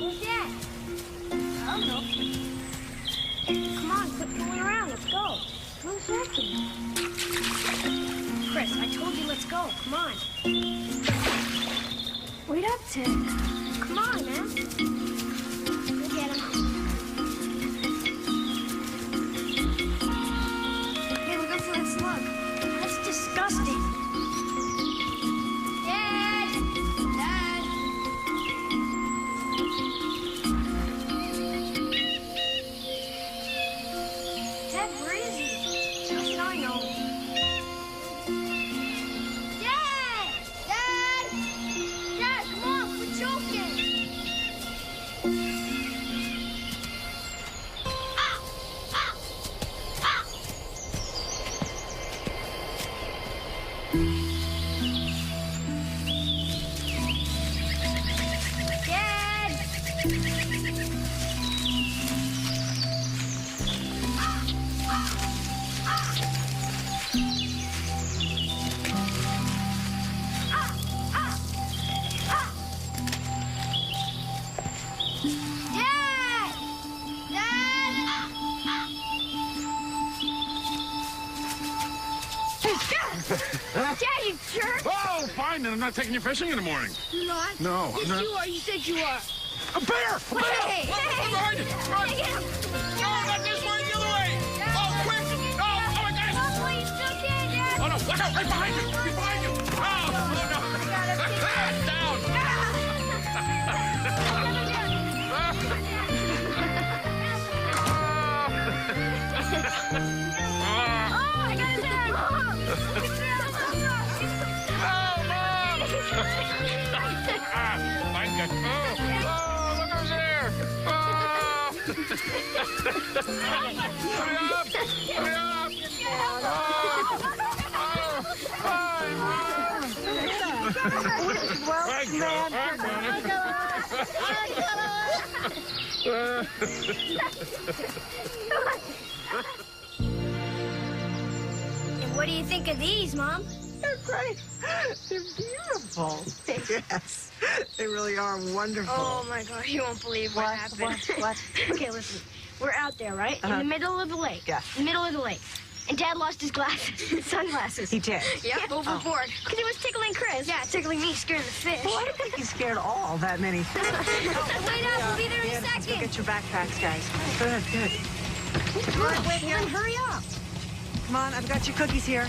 Who's that? I don't know. Come on, quit fooling around. Let's go. Who's talking? Chris, I told you let's go. Come on. What are you up to? Come on, man. Go get him. Hey, look out for that slug. That's disgusting. Dad! Dad! Dad, where is he? How should I know? Dad! Dad! Dad, come on, quit choking! Dad! Dad, you jerk! Oh, fine, then I'm not taking you fishing in the morning. You're not? No, I'm Yes, not. you are. You said you are. A bear! A bear! Hey, Run, hey, behind you! Run! Get him! No, not this way, the other way! Oh, quick! No! Oh, my gosh! Oh, please, still can, Dad. Oh, no, look out! Right behind you! Right behind you! Oh, no! Down! Oh, I got his head. Mom! Mine got... Oh, look who's there! Oh! Hurry up! Hurry up! And what do you think of these, Mom? They're great. They're beautiful. Yes, they really are wonderful. Oh, my God. You won't believe what happened. What? Okay, listen. We're out there, right? In the middle of the lake. Yeah. In the middle of the lake. And Dad lost his glasses, his sunglasses. He did. Yep, overboard. Because he was tickling Chris. Yeah, tickling me, scaring the fish. Well, I don't think he's scared all that many things. Wait up, we'll be there in a Let's go second. get your backpacks, guys. Good, good. Wait, then hurry up. Come on, I've got your cookies here.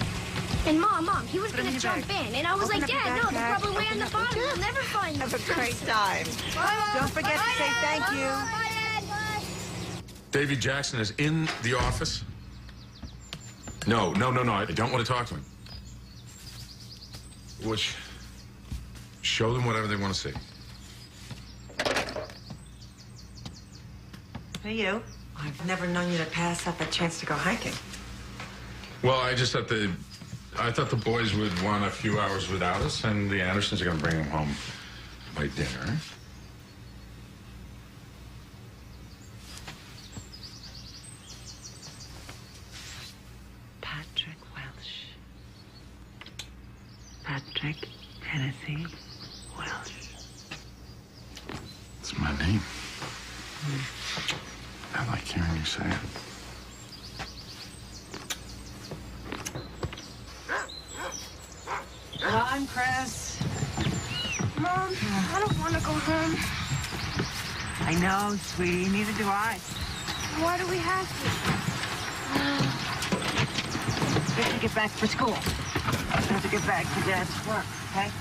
And Mom, he was Put 'em going in to your jump bag. in. And I was Open like, up your Dad, no, they're backpack. probably way on the Open up bottom. your- We'll never find them. Have a great time. Don't forget to say thank you. Bye, Dad. Bye. Davy Jackson is in the office? No. I don't want to talk to him. Which, show them whatever they want to see. Hey, you. I've never known you to pass up a chance to go hiking. Well, I thought the boys would want a few hours without us, and the Andersons are going to bring them home by dinner. Patrick Welsh. Patrick Hennessy Welsh. It's my name. I like hearing you say it. Come, Chris. Mom, I don't want to go home. I know, sweetie. Neither do I. Why do we have We have to get back for school. We have to get back to Dad's work, okay?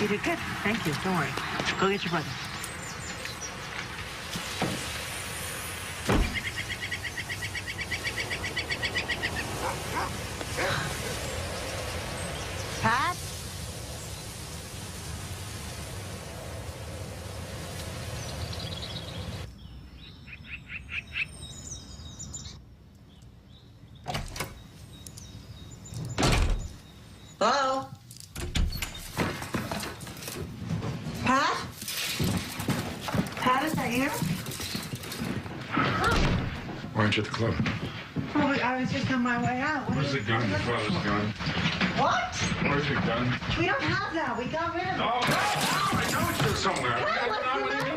You did good. Thank you. Don't worry. Go get your brother. Pat? Hello? Pat? Pat, is that you? Why aren't you at the club? Oh, I was just on my way out. What Where's the gun? Your father's gun. What? Where's your gun? We don't have that. We got rid of it. Oh, no, I know it's still somewhere. I got it on with you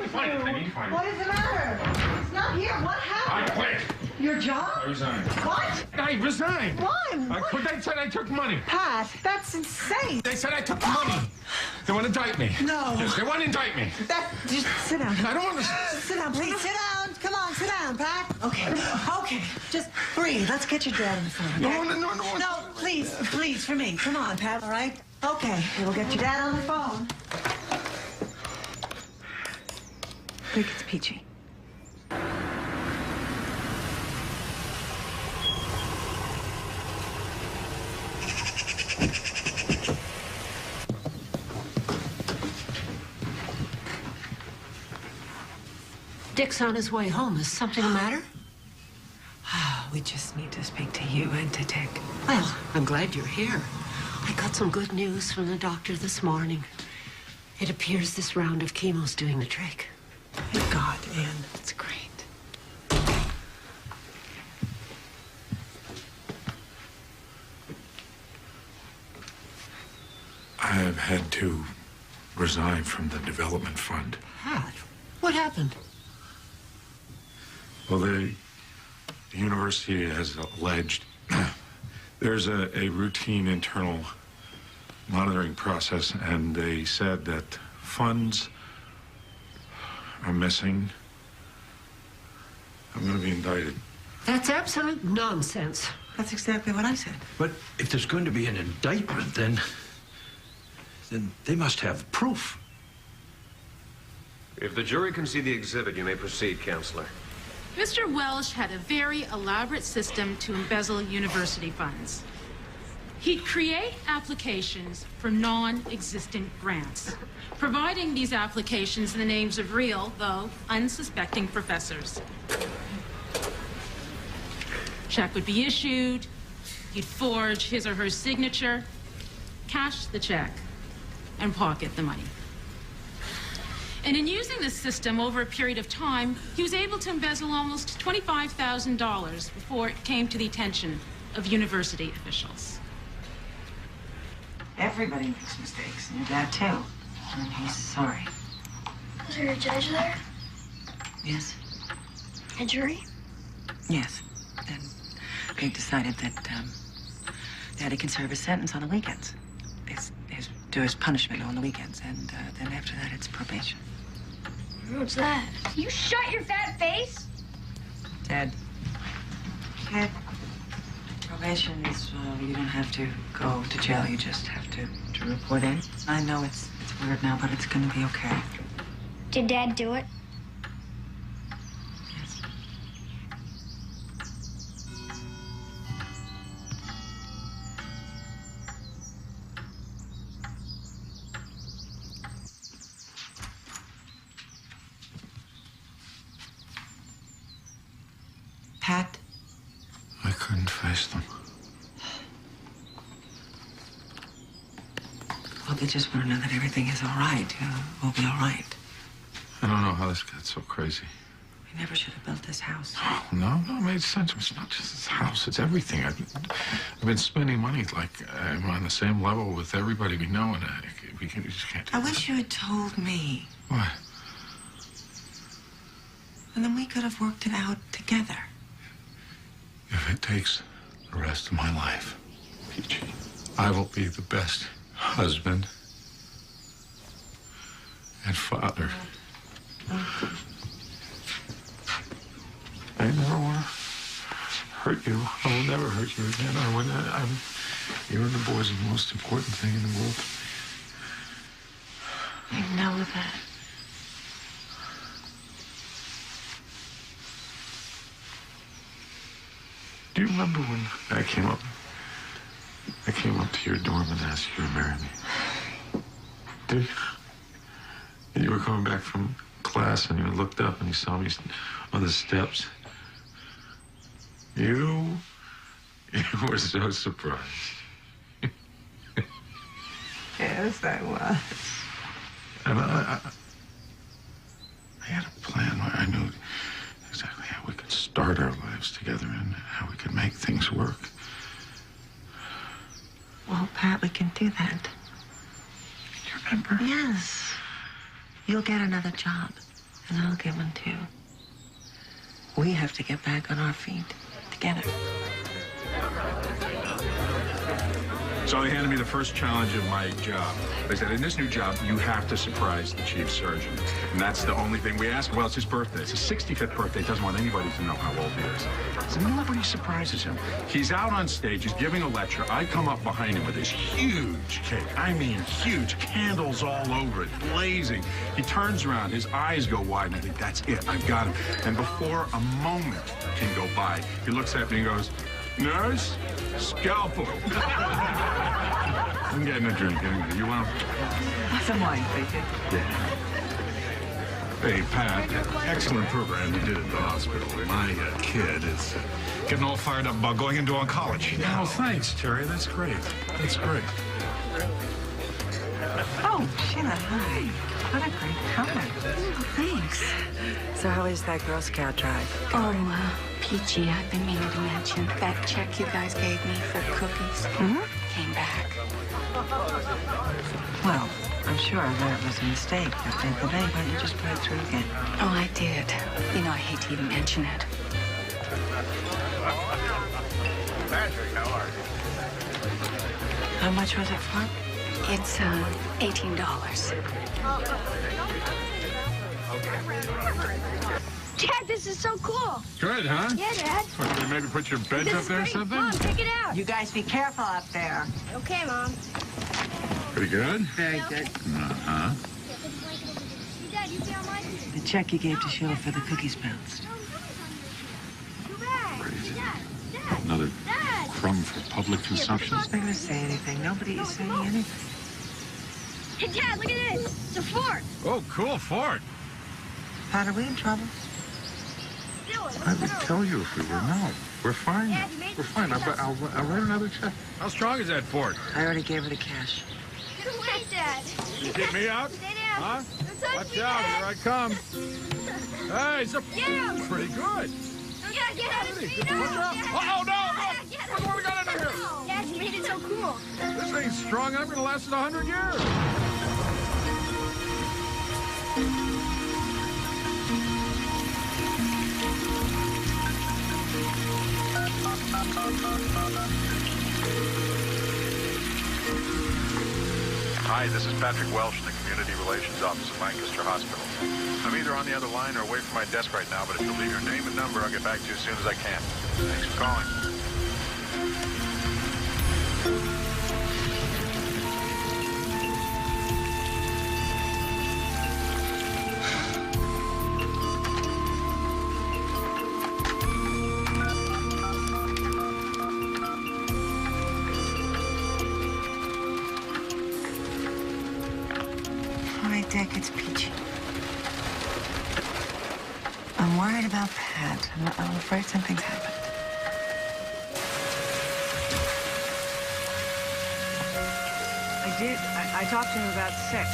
What is the matter? It's not here. What happened? I quit. Your job? I resigned. What? I resigned. Why? I quit. They said I took money. Pat, that's insane. They said I took money. They want to indict me. No. Yes, they want to indict me. Just sit down. I don't want to. Sit down, please. Sit down. Come on, sit down, Pat. Okay. Okay. Just breathe. Let's get your dad on the phone. Okay? No. No, please, for me. Come on, Pat, all right? Okay. We'll get your dad on the phone. Quick, it's Peachy. Dick's on his way home. Is something the matter? We just need to speak to you and to Dick. Well, I'm glad you're here. I got some good news from the doctor this morning. It appears this round of chemo's doing the trick. Thank God, Anne. It's great. I have had to resign from the development fund. Pat, what happened? Well, the university has alleged there's a routine internal monitoring process, and they said that funds are missing. I'm going to be indicted. That's absolute nonsense. That's exactly what I said. But if there's going to be an indictment, then they must have proof. If the jury can see the exhibit, you may proceed, Counselor. Mr. Welsh had a very elaborate system to embezzle university funds. He'd create applications for non-existent grants, providing these applications in the names of real, though unsuspecting professors. Check would be issued, he'd forge his or her signature, cash the check, and pocket the money. And in using this system over a period of time, he was able to embezzle almost $25,000 before it came to the attention of university officials. Everybody makes mistakes, and your dad, too. And he's sorry. Is there a judge there? Yes? A jury? Yes. And they decided that, Daddy can serve his sentence on the weekends. Do his punishment on the weekends, and then after that, it's probation. What's that? You shut your fat face! Dad. Probation is, you don't have to go to jail. You just have to report in. I know it's weird now, but it's gonna be okay. Did Dad do it? Yes. Pat? I couldn't face them. Well, they just want to know that everything is all right. We'll be all right. I don't know how this got so crazy. We never should have built this house. Oh, no, it made sense. It's not just this house, it's everything. I've been spending money like I'm on the same level with everybody we know, and we just can't do I that. wish you had told me. What? And then we could have worked it out together. If it takes the rest of my life, Peachy, I will be the best husband and father. I never want to hurt you. I will never hurt you again. You and the boys are the most important thing in the world. I know that. Do you remember when I came up to your dorm and asked you to marry me? Did you? And you were coming back from class and you looked up and you saw me on the steps. You were so surprised. Yes, I was. And I had a plan. I knew exactly how we could start our lives together and how we could make things work. Well, Pat, we can do that. You remember? Yes. You'll get another job. And I'll give one too. We have to get back on our feet together. So they handed me the first challenge of my job. They said, in this new job, you have to surprise the chief surgeon. And that's the only thing we ask. Well, it's his birthday. It's his 65th birthday. He doesn't want anybody to know how old he is. So nobody surprises him. He's out on stage. He's giving a lecture. I come up behind him with this huge cake. I mean, huge. Candles all over it, blazing. He turns around. His eyes go wide, and I think, that's it. I've got him. And before a moment can go by, he looks at me and goes, "Nurse, scalpel." I'm getting a drink. You want Some wine, thank you. Yeah. Hey, Pat, excellent program you did at the hospital. My kid is getting all fired up about going into oncology. Oh, thanks, Terry. That's great. That's great. Oh, Sheila, hi. What a great comment. Oh, thanks. So how is that Girl Scout drive? Oh, peachy. I've been meaning to mention that check you guys gave me for cookies came back. Well, I'm sure that was a mistake. But why don't you just put it through again? Oh, I did. You know, I hate to even mention it. Patrick, how are you? How much was it for? It's $18. Dad, this is so cool. Good, huh? Yeah, Dad. Can you maybe put your beds This up is there or great. something? Mom, check it out. You guys be careful up there. Okay, Mom. Pretty good? Very good. Uh-huh. Dad, you see how much? The check you gave to Sheila for the cookies bounced. Too bad. Crazy. Dad, Another Dad. crumb for public consumption. I'm not going to say anything. Nobody is saying anything. Hey, Dad, look at this. It's a fort. Oh, cool fort. Pat, are we in trouble? I would tell you if we were. No, we're fine. Dad, you made We're fine. I'll write another check. How strong is that fort? I already gave her the cash. Get away, Dad. You get me out? Stay down. Huh? Don't touch Watch me, out, Dad. here I come. Hey, it's a Get him. pretty good. Yeah, get out of Watch me. No, out. Dad. Oh, no, Get Look what we got under here. Dad, you made it so cool. This thing's strong enough to last us 100 years. Hi, this is Patrick Welsh in the Community Relations Office at Lancaster Hospital. I'm either on the other line or away from my desk right now, but if you'll leave your name and number, I'll get back to you as soon as I can. Thanks for calling. Hi, Dick. It's Peachy. I'm worried about Pat. I'm afraid something's happened. I talked to him about sex.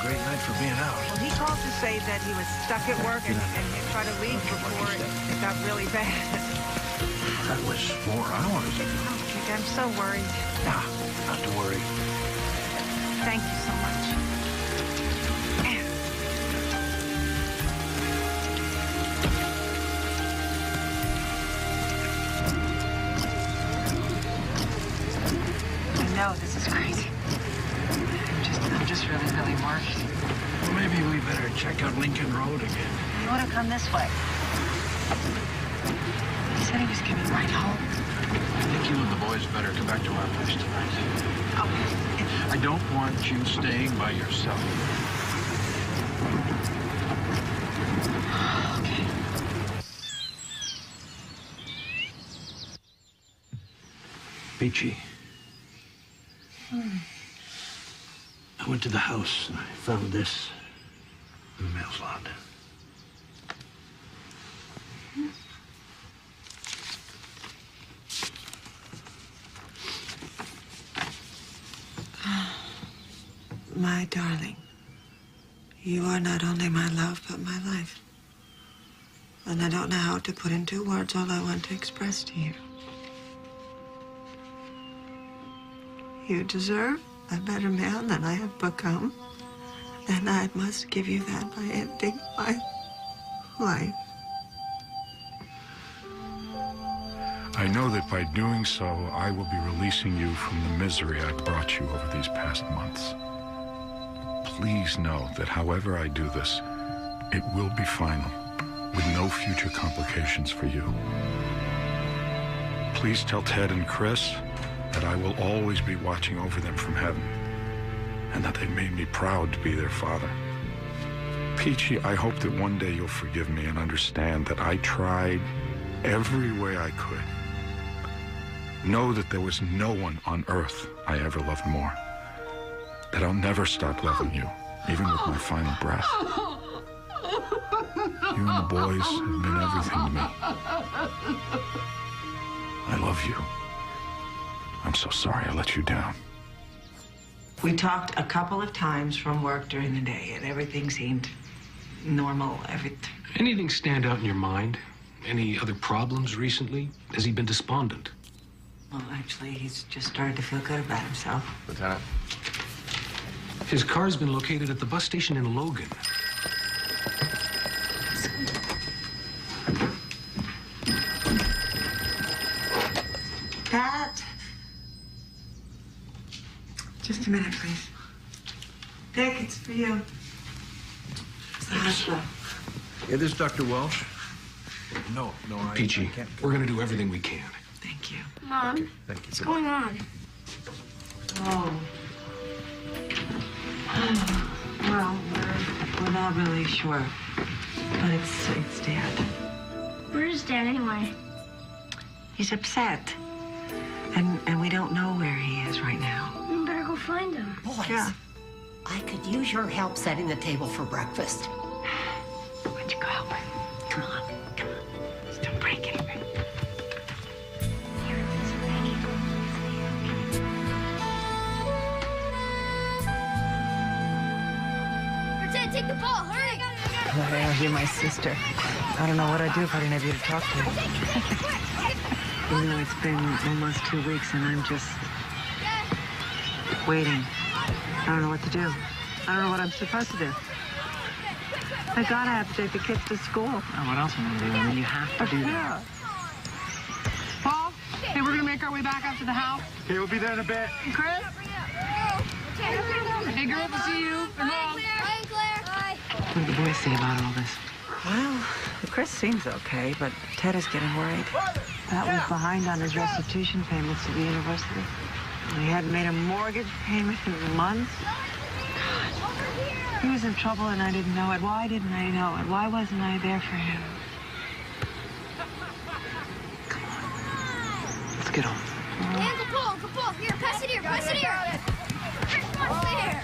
Great night for being out. Well, he called to say that he was stuck at work and he'd try to leave before it got really bad. That was 4 hours. Oh, Dick, I'm so worried. Nah, not to worry. Thank you so much. I know this is crazy. I'm just really worried. Well, maybe we better check out Lincoln Road again. You want to come this way? He said he was giving right home. I think you and the boys better come back to our place tonight. Oh, I don't want you staying by yourself. okay. Peachy. I went to the house and I found this in the mail slot. My darling, you are not only my love, but my life. And I don't know how to put into words all I want to express to you. You deserve a better man than I have become. And I must give you that by ending my Why? I know that by doing so, I will be releasing you from the misery I brought you over these past months. Please know that however I do this, it will be final, with no future complications for you. Please tell Ted and Chris that I will always be watching over them from heaven, and that they made me proud to be their father. Peachy, I hope that one day you'll forgive me and understand that I tried every way I could. Know that there was no one on earth I ever loved more. That I'll never stop loving you, even with my final breath. You and the boys have been everything to me. I love you. I'm so sorry I let you down. We talked a couple of times from work during the day, and everything seemed normal. Anything stand out in your mind? Any other problems recently? Has he been despondent? Well, actually, he's just started to feel good about himself. Lieutenant? His car's been located at the bus station in Logan. Pat! Just a minute, please. Dick, it's for you. It's the hospital. Yeah, this is Dr. Welsh. No, I Peachy, can't. we're gonna do everything we can. Thank you. Mom, Thank you. what's going on? Oh. Well, we're not really sure. But it's Dad. Where's Dad anyway? He's upset. And we don't know where he is right now. We better go find him. Boys, Yeah. I could use your help setting the table for breakfast. Why don't you go help him? Come on. Just don't break anything. Pretend, take the ball, hurry! You're my sister. I don't know what I'd do if I didn't have you to talk to. You know, it's been almost 2 weeks and I'm just waiting. I don't know what to do. I don't know what I'm supposed to do. I gotta have to take the kids to school. Oh, what else am I doing? I mean, you have to do that. Paul, hey, we're gonna make our way back up to the house. Okay, we'll be there in a bit. Chris? Hey, girl, we'll see you. Bye, Claire. Bye. What do the boys say about all this? Well, Chris seems okay, but Ted is getting worried. Pat was behind on his restitution payments to the university. He hadn't made a mortgage payment in months. God. He was in trouble and I didn't know it. Why didn't I know it? Why wasn't I there for him? Come on. Let's get home. Hey, Uncle Paul. Here, pass it here, pass it here. Come on, stay here.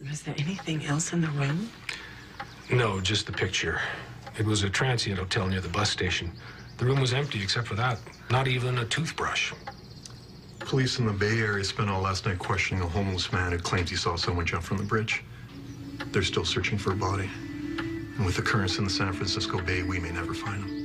Was there anything else in the room? No, just the picture. It was a transient hotel near the bus station. The room was empty except for that. Not even a toothbrush. Police in the Bay Area spent all last night questioning a homeless man who claims he saw someone jump from the bridge. They're still searching for a body. And with the currents in the San Francisco Bay, we may never find him.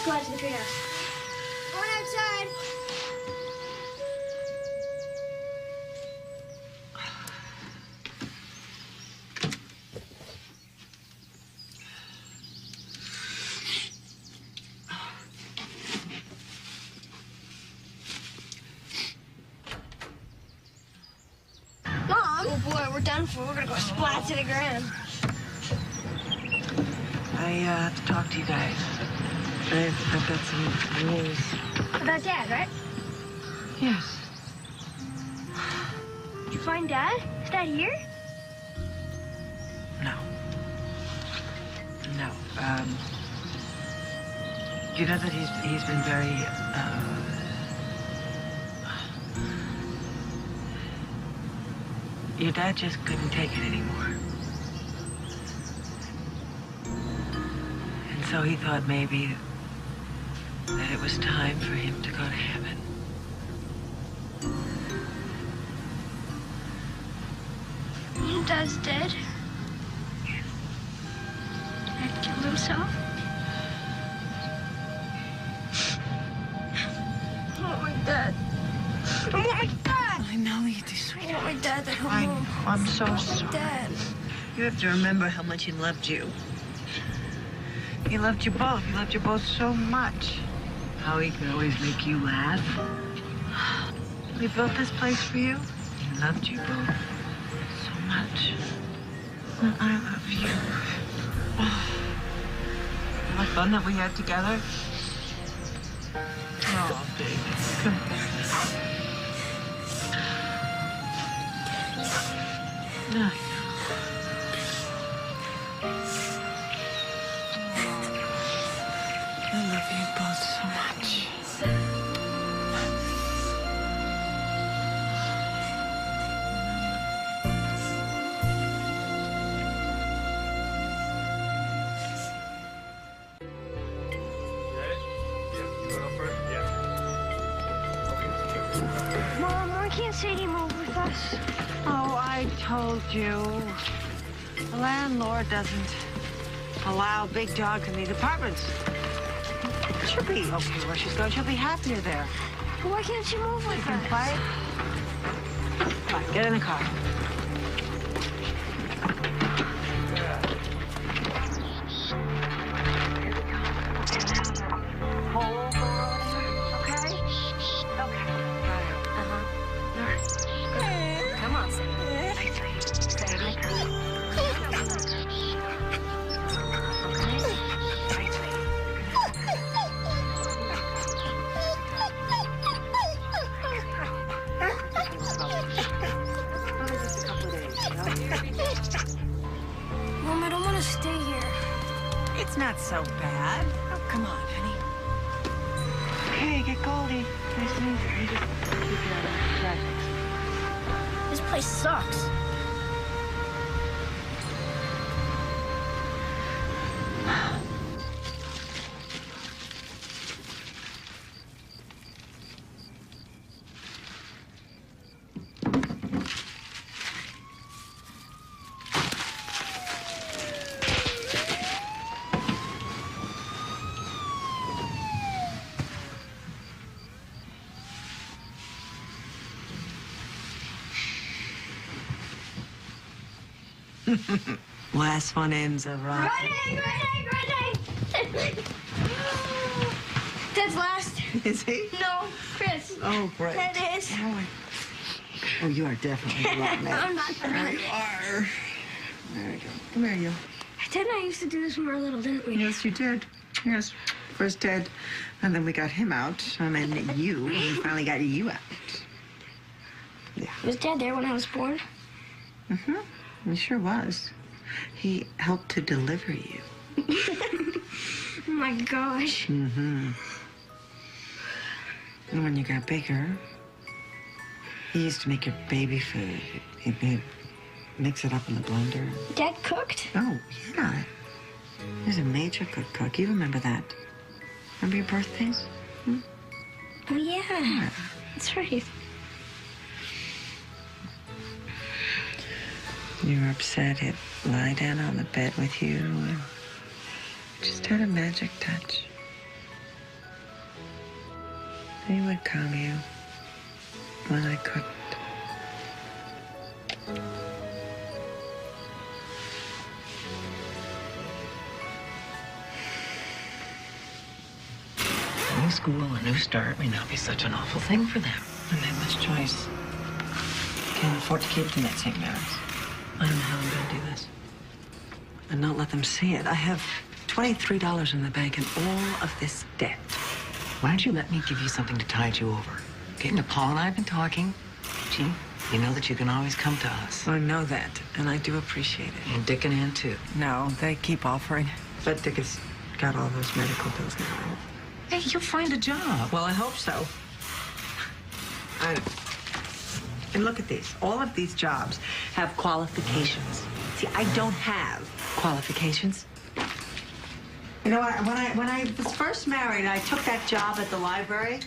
Go out to the treehouse. Going outside. Mom! Oh boy, we're done for. We're gonna go splat to the ground. I have to talk to you guys. I've got some news. About Dad, right? Yes. Did you find Dad? Is Dad here? No. No. You know that he's been very, Your dad just couldn't take it anymore. And so he thought maybe that it was time for him to go to heaven. Your dad's dead? Dad killed himself? I want my dad. I want my dad! I know you do, sweetheart. I want my dad to come I know. home. I'm so I want sorry. my dad. You have to remember how much he loved you. He loved you both. He loved you both so much. How he could always make you laugh. We built this place for you. He loved you both so much. And I love you. Oh, the fun that we had together. Oh, baby. Come on. No. I love you both so much. Mom, why can't Sadie move with us? Oh, I told you. The landlord doesn't allow big dogs in these apartments. She'll be okay where she's going. She'll be happier there. But why can't she move with us? Play. Come on, get in the car. Come on, Sadie. Mom, I don't want to stay here. It's not so bad. Oh, come on, honey. Okay, get Goldie. Nice to meet you. Just keep your presence. This place sucks. Last one ends a rotten. Grenade! Dad's last. Is he? No, Chris. Oh, great. That is. Oh, you are definitely rotten. I'm not There gonna. you are. There you go. Come here, you. Ted and I used to do this when we were little, didn't we? Yes, you did. Yes. First Ted, and then we got him out, and then you, and we finally got you out. Yeah. Was Dad there when I was born? Mm-hmm. He sure was. He helped to deliver you. Oh my gosh. Mm-hmm. And when you got bigger, he used to make your baby food. He'd mix it up in the blender. Dad cooked? Oh, yeah. He was a major cook. You remember that? Remember your birthdays? Hmm? Oh, yeah. That's right. You were upset. He'd lie down on the bed with you and just had a magic touch. He would calm you when I couldn't. New school, a new start may not be such an awful thing for them. And they have this choice. Can't afford to keep them at St. Mary's. I don't know how I'm going to do this. And not let them see it. I have $23 in the bank and all of this debt. Why don't you let me give you something to tide you over? Okay, Paul and I have been talking. Gee, you know that you can always come to us. I know that, and I do appreciate it. And Dick and Ann, too. No, they keep offering. But Dick has got all those medical bills now. Hey, you'll find a job. Well, I hope so. And look at these. All of these jobs have qualifications. See, I don't have qualifications. You know, when I was first married, I took that job at the library.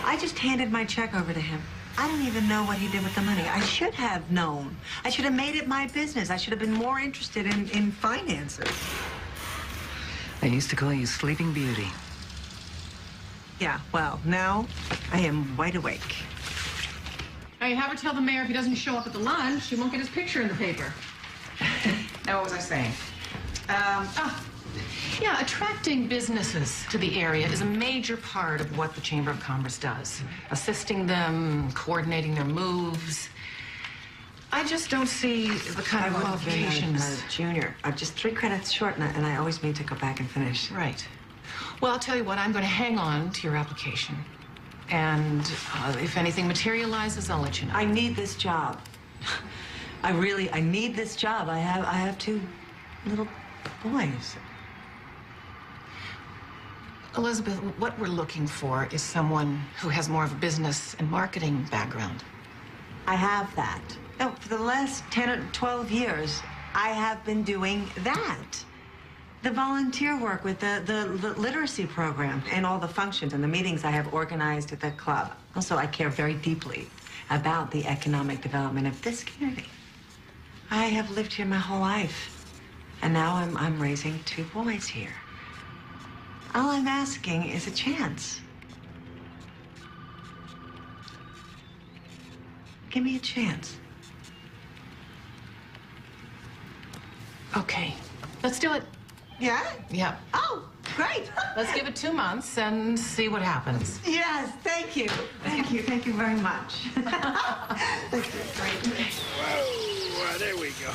I just handed my check over to him. I don't even know what he did with the money. I should have known. I should have made it my business. I should have been more interested in finances. I used to call you Sleeping Beauty. Yeah, well, now I am wide awake. Hey, have her tell the mayor if he doesn't show up at the lunch, he won't get his picture in the paper. Now, what was I saying? Yeah, attracting businesses to the area is a major part of what the Chamber of Commerce does. Assisting them, coordinating their moves. I just don't see the kind of qualifications. I've been a junior. I'm just 3 credits short, and I always mean to go back and finish. Right. Well, I'll tell you what, I'm going to hang on to your application. And if anything materializes, I'll let you know. I need this job. I need this job. I have 2 little boys. Elizabeth, what we're looking for is someone who has more of a business and marketing background. I have that. No, for the last 10 or 12 years, I have been doing that. The volunteer work with the literacy program and all the functions and the meetings I have organized at the club. Also, I care very deeply about the economic development of this community. I have lived here my whole life, and now I'm raising 2 boys here. All I'm asking is a chance. Give me a chance. Okay, let's do it. Yeah? Yeah. Oh, great. Let's give it 2 months and see what happens. Yes, thank you. Thank you. Thank you very much. Thank you. Great. Whoa, there we go.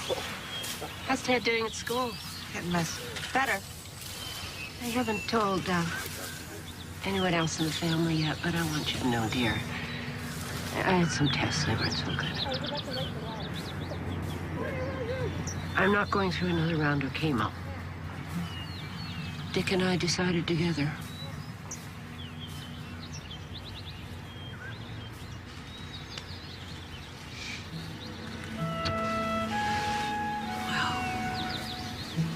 How's Ted doing at school? Getting better. I haven't told anyone else in the family yet, but I want you to know, dear. I had some tests. They weren't so good. I'm not going through another round of chemo. Dick and I decided together. Well,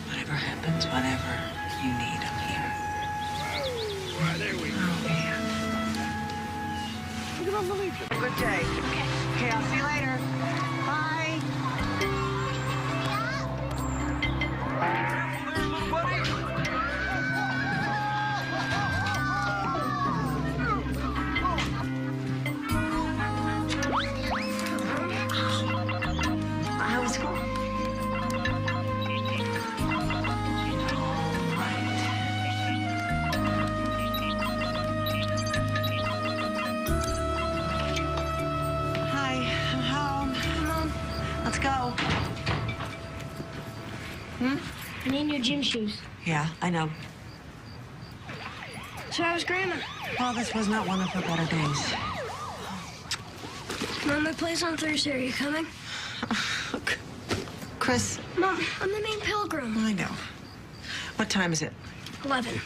whatever happens, whatever you need, I'm here. Well, there we go. Oh, man. You don't believe it. Good day. Okay, I'll see you later. Bye. How was school? Hi, I'm home. Mom, Let's go. I need new gym shoes. Yeah, I know. So how's Grandma? Well, this was not one of her better days. Mom, my play's on Thursday. Are you coming? Chris. Mom, I'm the main pilgrim. I know. What time is it? 11.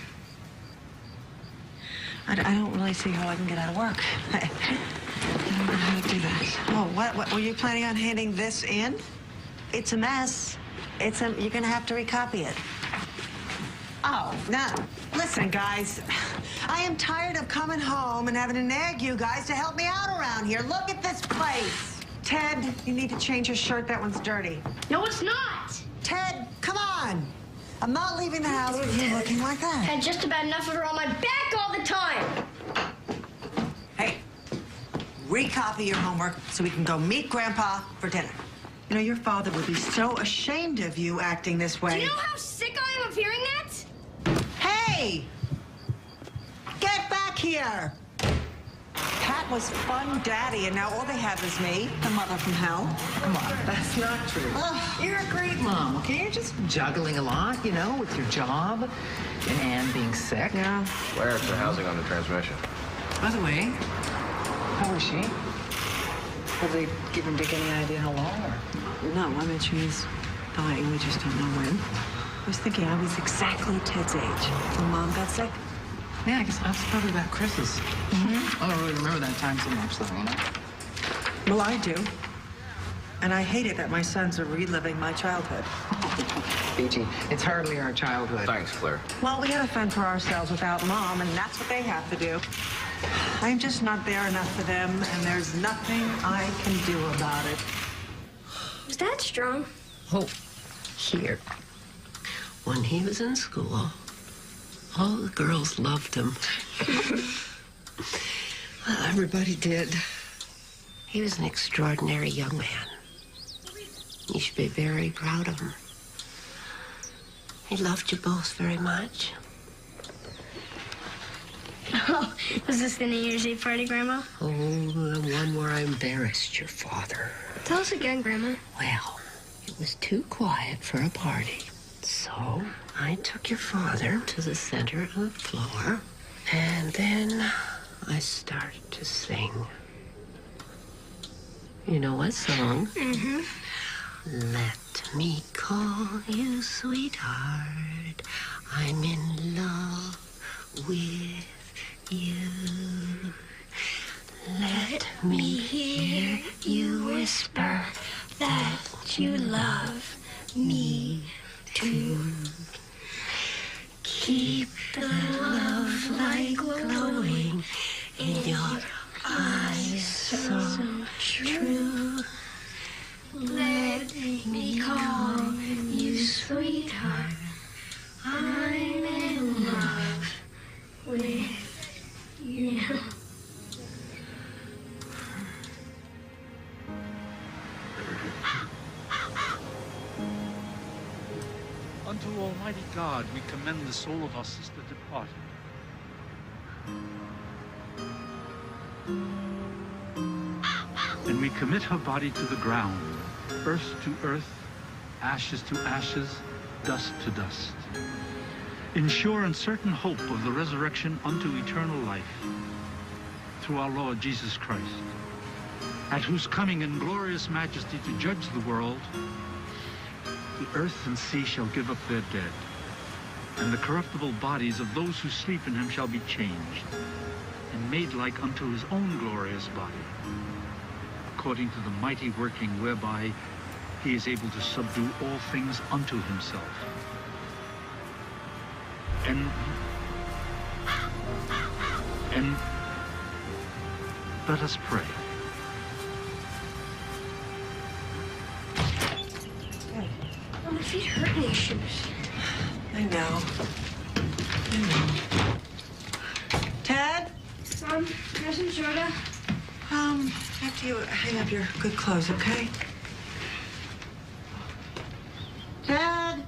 I don't really see how I can get out of work. I don't know how to do that. Oh, what? Were you planning on handing this in? It's a mess. You're gonna have to recopy it. Oh, no. Listen, guys. I am tired of coming home and having to nag you guys to help me out around here. Look at this place. Ted, you need to change your shirt. That one's dirty. No, it's not. Ted, come on. I'm not leaving the house with you looking like that. Had just about enough of her on my back all the time. Hey, recopy your homework so we can go meet Grandpa for dinner. You know, your father would be so ashamed of you acting this way. Do you know how sick I am of hearing that? Hey! Get back here! Pat was fun daddy, and now all they have is me, the mother from hell. Come on, that's not true. You're a great mom, okay? You're just juggling a lot, you know, with your job and Anne being sick. Yeah. Where's the housing on the transmission? By the way, how is she? Have they given Dick any idea how long? Or? No, I mean, she's dying. We just don't know when. was thinking I was exactly Ted's age when Mom got sick. Yeah, I guess that's probably about Chris's. I don't really remember that time so much, though, you know? Well, I do. And I hate it that my sons are reliving my childhood. Peachy, it's hardly our childhood. Thanks, Claire. Well, we gotta fend for ourselves without Mom, and that's what they have to do. I'm just not there enough for them, and there's nothing I can do about it. Was Dad strong? Oh, here. When he was in school, all the girls loved him. Well, everybody did. He was an extraordinary young man. You should be very proud of him. He loved you both very much. Oh, was this the New Year's Eve party, Grandma? Oh, the one where I embarrassed your father. Tell us again, Grandma. Well, it was too quiet for a party. So I took your father to the center of the floor, and then I started to sing. You know what song? Mm-hmm. Let me call you sweetheart. I'm in love with you. Let me hear you whisper that you love me too. Keep the love light glowing in your eyes so true. Let me call you sweetheart. I'm in love with you. Unto Almighty God we commend the soul of our sister departed. And we commit her body to the ground, earth to earth, ashes to ashes, dust to dust, in sure and certain hope of the resurrection unto eternal life, through our Lord Jesus Christ, at whose coming in glorious majesty to judge the world, the earth and sea shall give up their dead, and the corruptible bodies of those who sleep in him shall be changed, and made like unto his own glorious body, according to the mighty working whereby he is able to subdue all things unto himself. And let us pray. Oh, my feet hurt in these shoes. I know. Ted? Mom, there's some soda. After you hang up your good clothes, okay? Dad?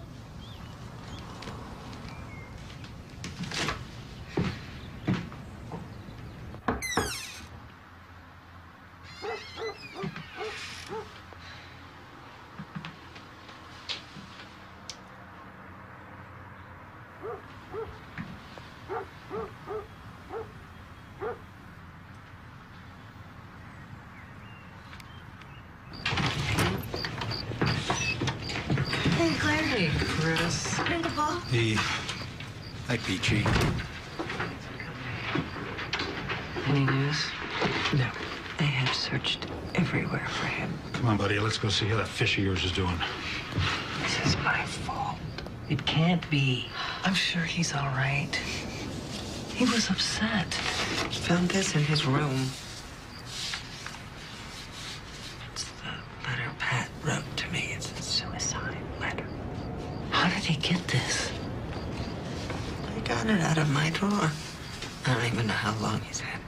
Hey, Claire. Hey, Chris. Uncle Paul. Hey. Hi, Peachy. Any news? No. They have searched everywhere for him. Come on, buddy, let's go see how that fish of yours is doing. This is my fault. It can't be. I'm sure he's all right. He was upset. Found this in his room. It's the letter Pat wrote to me. It's a suicide letter. How did he get this? I got it out of my drawer. I don't even know how long he's had it.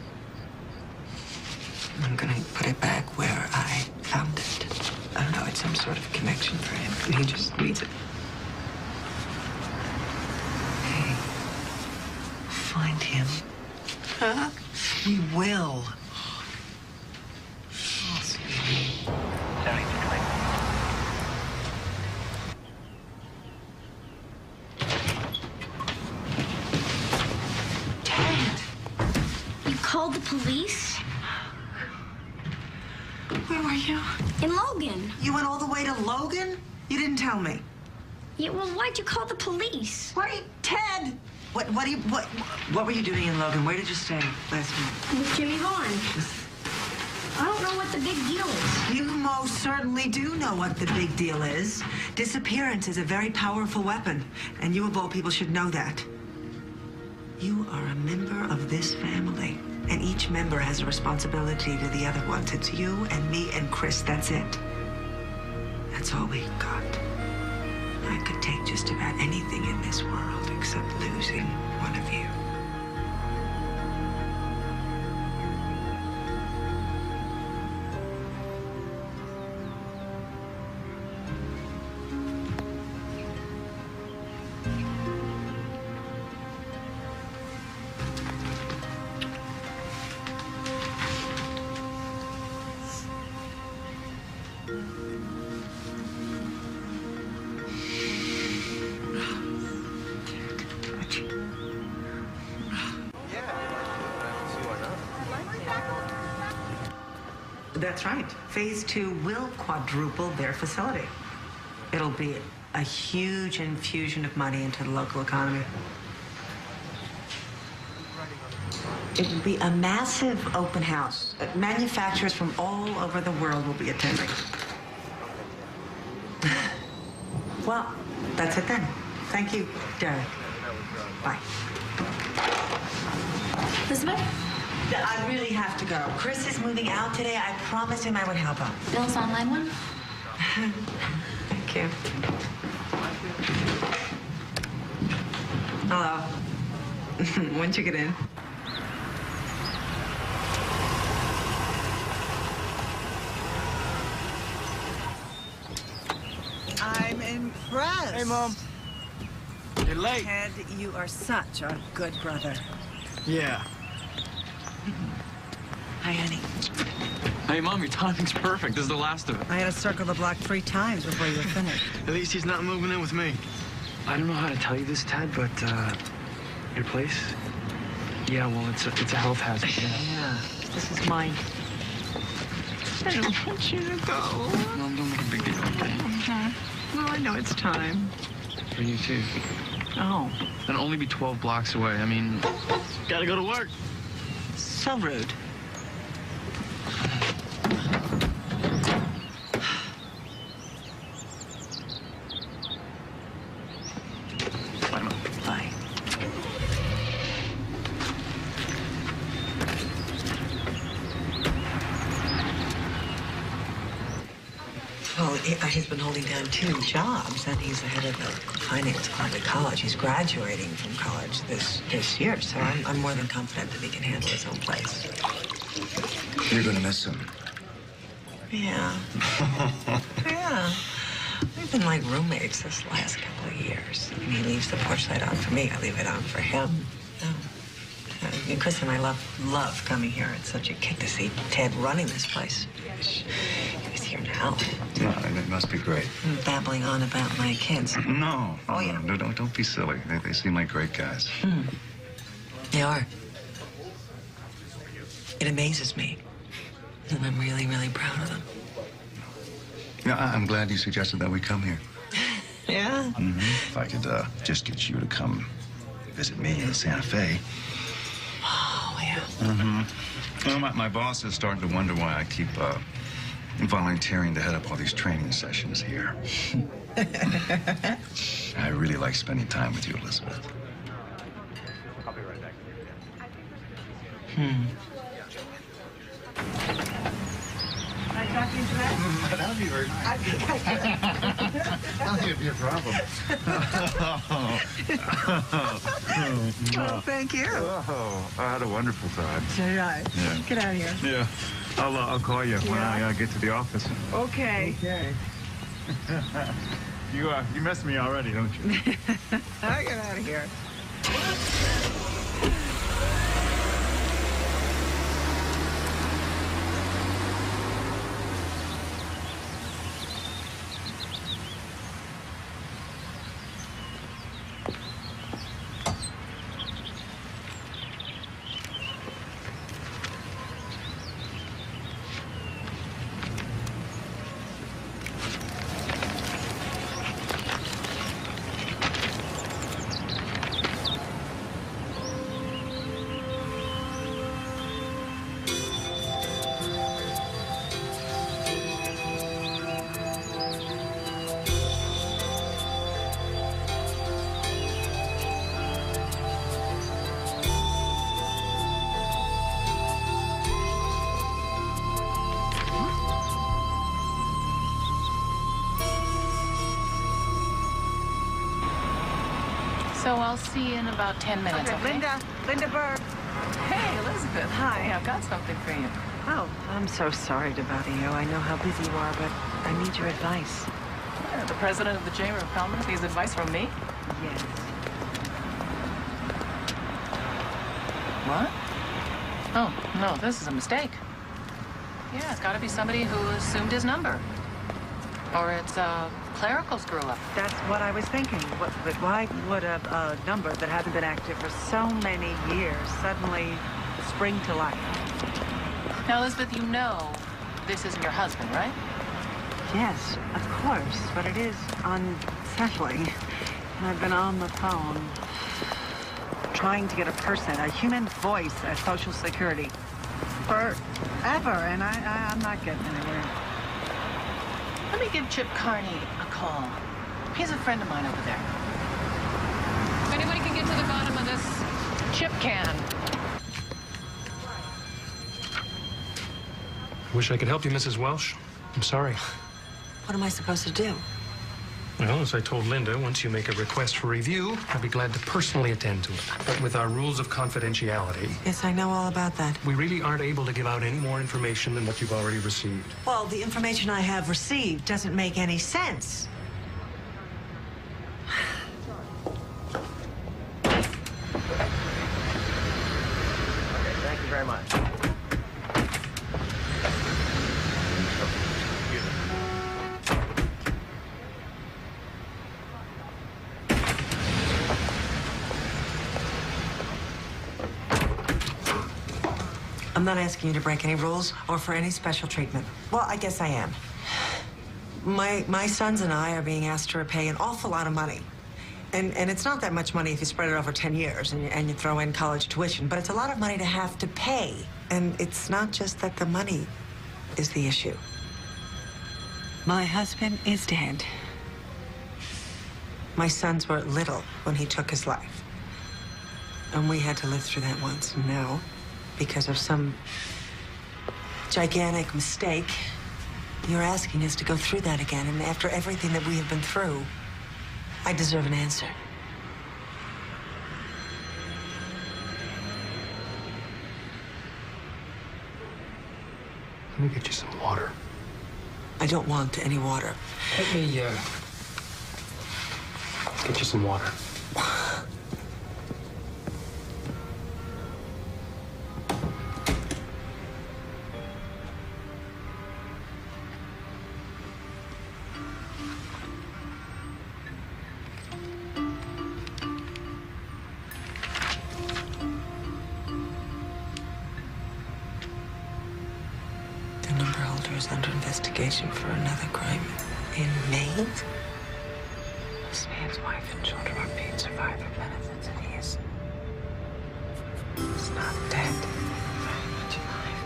I'm gonna put it back where I found it. I don't know, it's some sort of connection for him, and he just reads it. Hey, find him. Huh? We will. Oh, sweetie. Dad, you called the police? Where were you? In Logan. You went all the way to Logan? You didn't tell me. Yeah, well, why'd you call the police? Wait, Ted! What were you doing in Logan? Where did you stay last night? With Jimmy Vaughn. I don't know what the big deal is. You most certainly do know what the big deal is. Disappearance is a very powerful weapon, and you of all people should know that. You are a member of this family, and each member has a responsibility to the other ones. It's you and me and Chris, that's it. That's all we got. I could take just about anything in this world except losing one of you. That's right. Phase 2 will quadruple their facility. It'll be a huge infusion of money into the local economy. It will be a massive open house. Manufacturers from all over the world will be attending. Well, that's it then. Thank you, Derek. Bye. Elizabeth? I really have to go. Chris is moving out today. I promised him I would help him. Bill's online one? Thank you. Hello. When'd you get in? I'm impressed. Hey, Mom. You're late. Ted, you are such a good brother. Yeah. Hi, honey. Hey, Mom, your timing's perfect. This is the last of it. I had to circle the block 3 times before you were finished. At least he's not moving in with me. I don't know how to tell you this, Ted, but, your place? Yeah, well, it's a health hazard. Yeah, this is mine. I don't want you to go. Mom, don't make a big deal, okay? Well, I know it's time. For you, too. Oh. It'll only be 12 blocks away. I mean, gotta go to work. So rude. Bye, Mom. Bye. Well, he's been holding down 2 jobs, and he's the head of the finance department at college. He's graduating from college this year, so I'm more than confident that he can handle his own place. You're gonna miss him. Yeah. Yeah. We've been like roommates this last couple of years. I mean, he leaves the porch light on for me. I leave it on for him. And Chris and I love coming here. It's such a kick to see Ted running this place. He's here now. No, it must be great. I'm babbling on about my kids. No. Oh, yeah. No, don't be silly. They seem like great guys. They are. It amazes me. And I'm really, really proud of them. Yeah, I'm glad you suggested that we come here. Yeah? Mm-hmm. If I could just get you to come visit me in Santa Fe. Oh, yeah. Mm-hmm. Well, my boss is starting to wonder why I keep volunteering to head up all these training sessions here. I really like spending time with you, Elizabeth. I'll be right back. Can I talk into that? That would be very nice. I don't think it'd be a problem. Oh, thank you. Oh, I had a wonderful time. So did I. Yeah. Get out of here. Yeah. I'll call you when I get to the office. Okay. Okay. You missed me already, don't you? I get out of here. So I'll see you in about 10 minutes, okay? Linda Berg. Hey, Elizabeth. Hi, I've got something for you. Oh, I'm so sorry to bother you. I know how busy you are, but I need your advice. Yeah, the president of the Chamber of Commerce needs advice from me? Yes. What? Oh, no, this is a mistake. Yeah, it's got to be somebody who assumed his number. Or it's a clerical screw-up. That's what I was thinking. But why would a number that hasn't been active for so many years suddenly spring to life? Now, Elizabeth, you know this isn't your husband, right? Yes, of course, but it is unsettling. I've been on the phone trying to get a person, a human voice at Social Security forever, and I'm not getting anywhere. Let me give Chip Carney a call. He's a friend of mine over there. If anybody can get to the bottom of this, Chip can. Wish I could help you, Mrs. Welsh. I'm sorry. What am I supposed to do? Well, as I told Linda, once you make a request for review, I'd be glad to personally attend to it. But with our rules of confidentiality, Yes, I know all about that. we really aren't able to give out any more information than what you've already received. Well, the information I have received doesn't make any sense. Thank you very much. I'm not asking you to break any rules or for any special treatment. Well, I guess I am. My sons and I are being asked to repay an awful lot of money. And it's not that much money if you spread it over 10 years and you throw in college tuition, but it's a lot of money to have to pay. And it's not just that the money is the issue. My husband is dead. My sons were little when he took his life. And we had to live through that once. And now, because of some gigantic mistake, you're asking us to go through that again. And after everything that we have been through, I deserve an answer. Let me get you some water. I don't want any water. Let me, get you some water. The number holder is under investigation for another crime in Maine. This man's wife and children are paid survivor benefits, and he's not dead. Very much alive.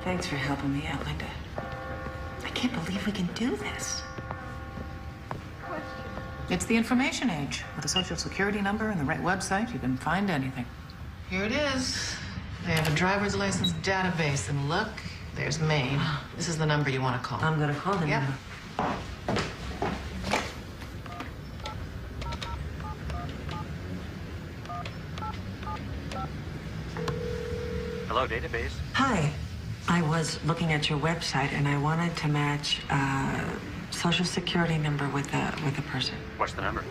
Thanks for helping me out, Linda. I can't believe we can do this. It's the information age. With a social security number and the right website, you can find anything. Here it is. They have a driver's license database, and look, there's Maine. This is the number you want to call. I'm gonna call the Yep. number. Hello, database. Hi. I was looking at your website, and I wanted to match social security number with a person. What's the number?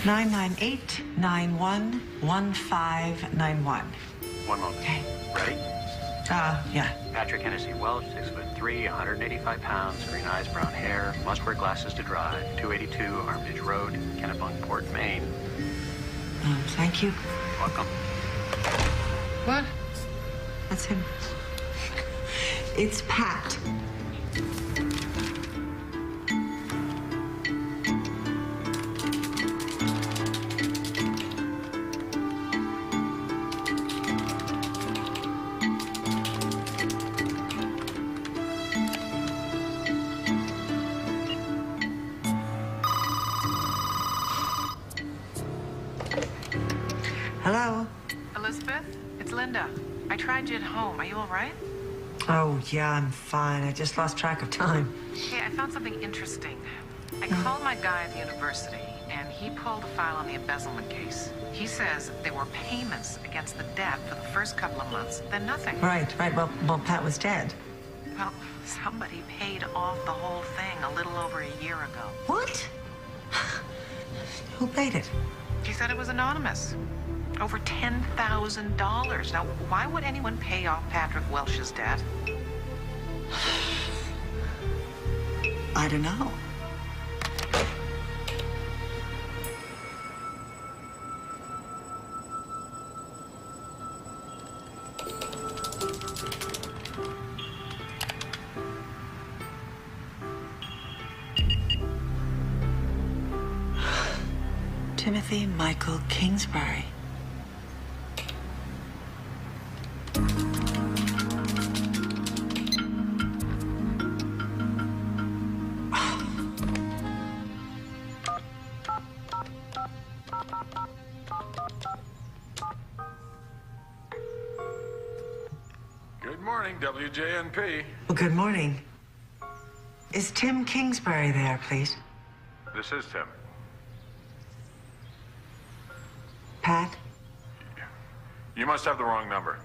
998-91-1591. One moment. Okay. Ready? Yeah. Patrick Hennessy Welsh, 6'3", 185 pounds, green eyes, brown hair, must wear glasses to drive. 282 Armitage Road, Kennebunkport, Maine. Thank you. Welcome. What? That's him. It's Pat. Hello? Elizabeth, it's Linda. I tried you at home. Are you all right? Oh, yeah, I'm fine. I just lost track of time. Hey, I found something interesting. I called my guy at the university, and he pulled a file on the embezzlement case. He says there were payments against the debt for the first couple of months, then nothing. Right. Well, Pat was dead. Well, somebody paid off the whole thing a little over a year ago. What? Who paid it? He said it was anonymous. Over $10,000. Now, why would anyone pay off Patrick Welsh's debt? I don't know. Timothy Michael Kingsbury. Good morning, WJNP. Well, good morning. Is Tim Kingsbury there, please? This is Tim. Pat? You must have the wrong number.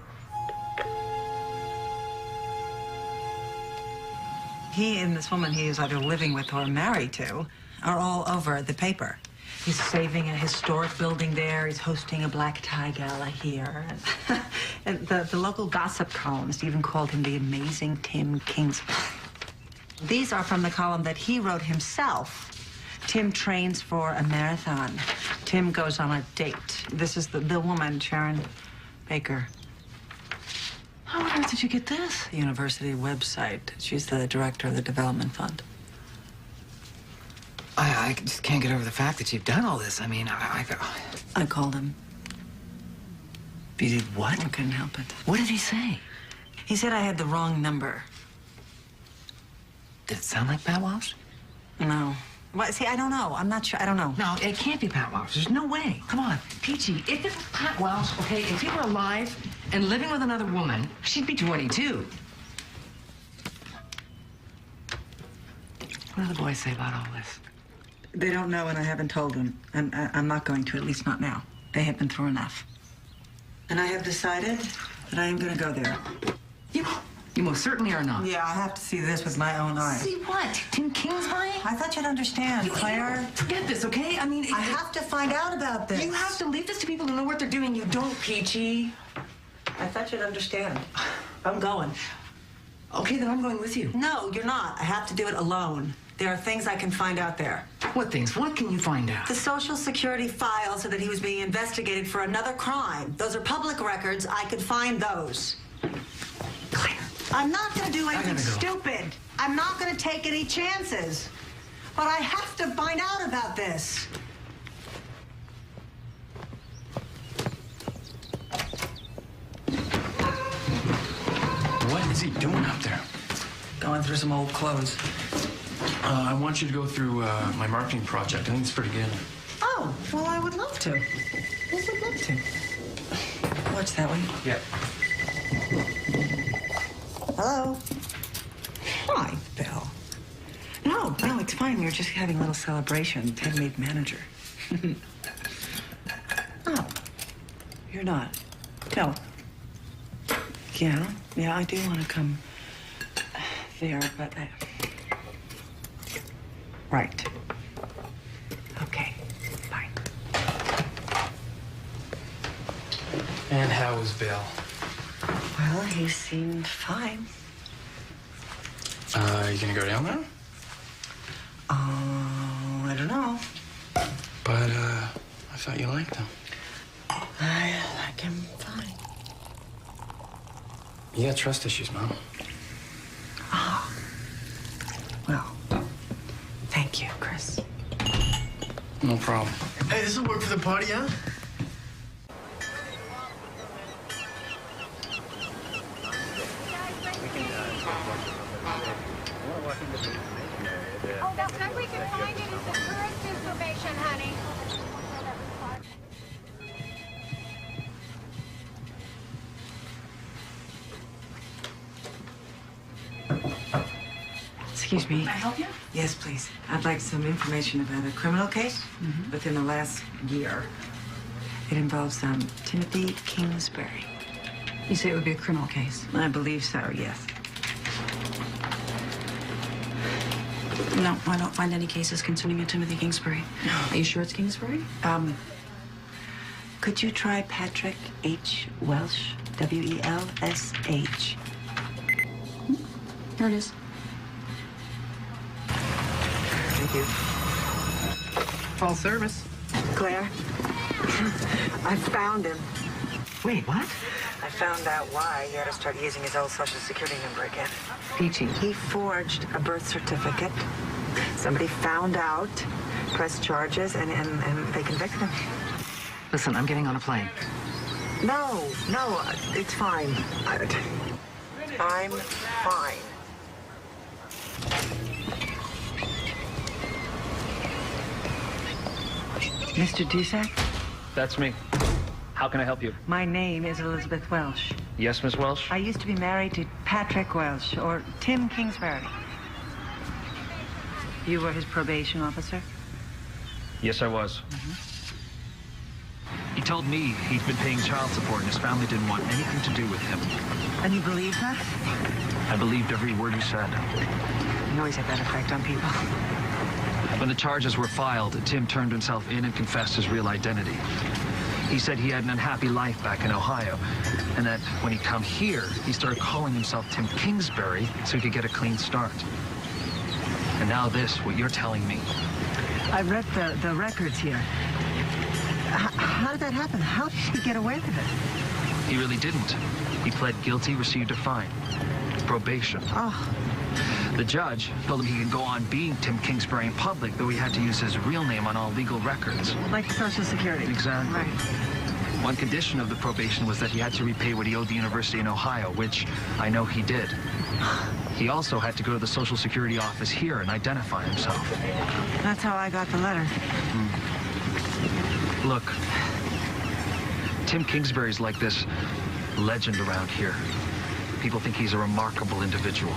He and this woman he is either living with or married to are all over the paper. He's saving a historic building there. He's hosting a black tie gala here. And the local gossip columnist even called him the amazing Tim Kingsbury. These are from the column that he wrote himself. Tim trains for a marathon. Tim goes on a date. This is the woman, Sharon Baker. How on earth did you get this? The university website. She's the director of the development fund. I just can't get over the fact that you've done all this. I mean, I called him. You did what? I couldn't help it. What did he say? He said I had the wrong number. Did it sound like Pat Walsh? No. Well, see, I don't know. I'm not sure. I don't know. No, it can't be Pat Walsh. There's no way. Come on, Peachy. If it was Pat Walsh, okay, if he were alive and living with another woman, she'd be 22. What do the boys say about all this? They don't know, and I haven't told them. I'm not going to, at least not now. They have been through enough. And I have decided that I am going to go there. You most certainly are not. Yeah, I have to see this with my own eyes. See what? Tim Kingsbury? I thought you'd understand, Claire. Forget this, okay? I mean... I have to find out about this. You have to leave this to people who know what they're doing. You don't, Peachy. I thought you'd understand. I'm going. Okay, then I'm going with you. No, you're not. I have to do it alone. There are things I can find out there. What things? What can you find out? The Social Security file said that he was being investigated for another crime. Those are public records. I could find those. Claire. I'm not going to do anything stupid. I'm not going to take any chances. But I have to find out about this. What is he doing up there? Going through some old clothes. I want you to go through my marketing project. I think it's pretty good. Oh, well, I would love to. I would love to. Watch that one. Yeah. Hello? Hi, Bill. No, it's fine. We're just having a little celebration. Ted made manager. Oh, you're not? No. Yeah, I do want to come there, but Right. Okay, fine. And how was Bill? Well, he seemed fine. You gonna go down there? I don't know. But, I thought you liked him. I like him fine. You got trust issues, Mom. Oh. Well, thank you, Chris. No problem. Hey, this will work for the party, huh? Oh, that's how we can find it is the tourist information, honey. Excuse me. Can I help you? Yes, please. I'd like some information about a criminal case within the last year. It involves Timothy Kingsbury. You say it would be a criminal case? I believe so, yes. No, I don't find any cases concerning a Timothy Kingsbury. Are you sure it's Kingsbury? Could you try Patrick H. Welsh? W-E-L-S-H. Here it is. Thank you. Full service. Claire, I found him. Wait, what? I found out why he had to start using his old Social Security number again. Peachy. He forged a birth certificate. Somebody found out, pressed charges, and they convicted him. Listen, I'm getting on a plane. No, it's fine. I'm fine. Mr. Dusak? That's me. How can I help you? My name is Elizabeth Welsh. Yes, Miss Welsh? I used to be married to Patrick Welsh, or Tim Kingsbury. You were his probation officer? Yes, I was. He told me he'd been paying child support and his family didn't want anything to do with him. And you believe that? I believed every word he said. You always have that effect on people. When the charges were filed, Tim turned himself in and confessed his real identity. He said he had an unhappy life back in Ohio, and that when he'd come here, he started calling himself Tim Kingsbury so he could get a clean start. And now this, what you're telling me. I read the records here. How did that happen? How did he get away with it? He really didn't. He pled guilty, received a fine. Probation. Oh. The judge told him he could go on being Tim Kingsbury in public, though he had to use his real name on all legal records. Like Social Security. Exactly. Right. One condition of the probation was that he had to repay what he owed the university in Ohio, which I know he did. He also had to go to the Social Security office here and identify himself. That's how I got the letter. Look, Tim Kingsbury's like this legend around here. People think he's a remarkable individual.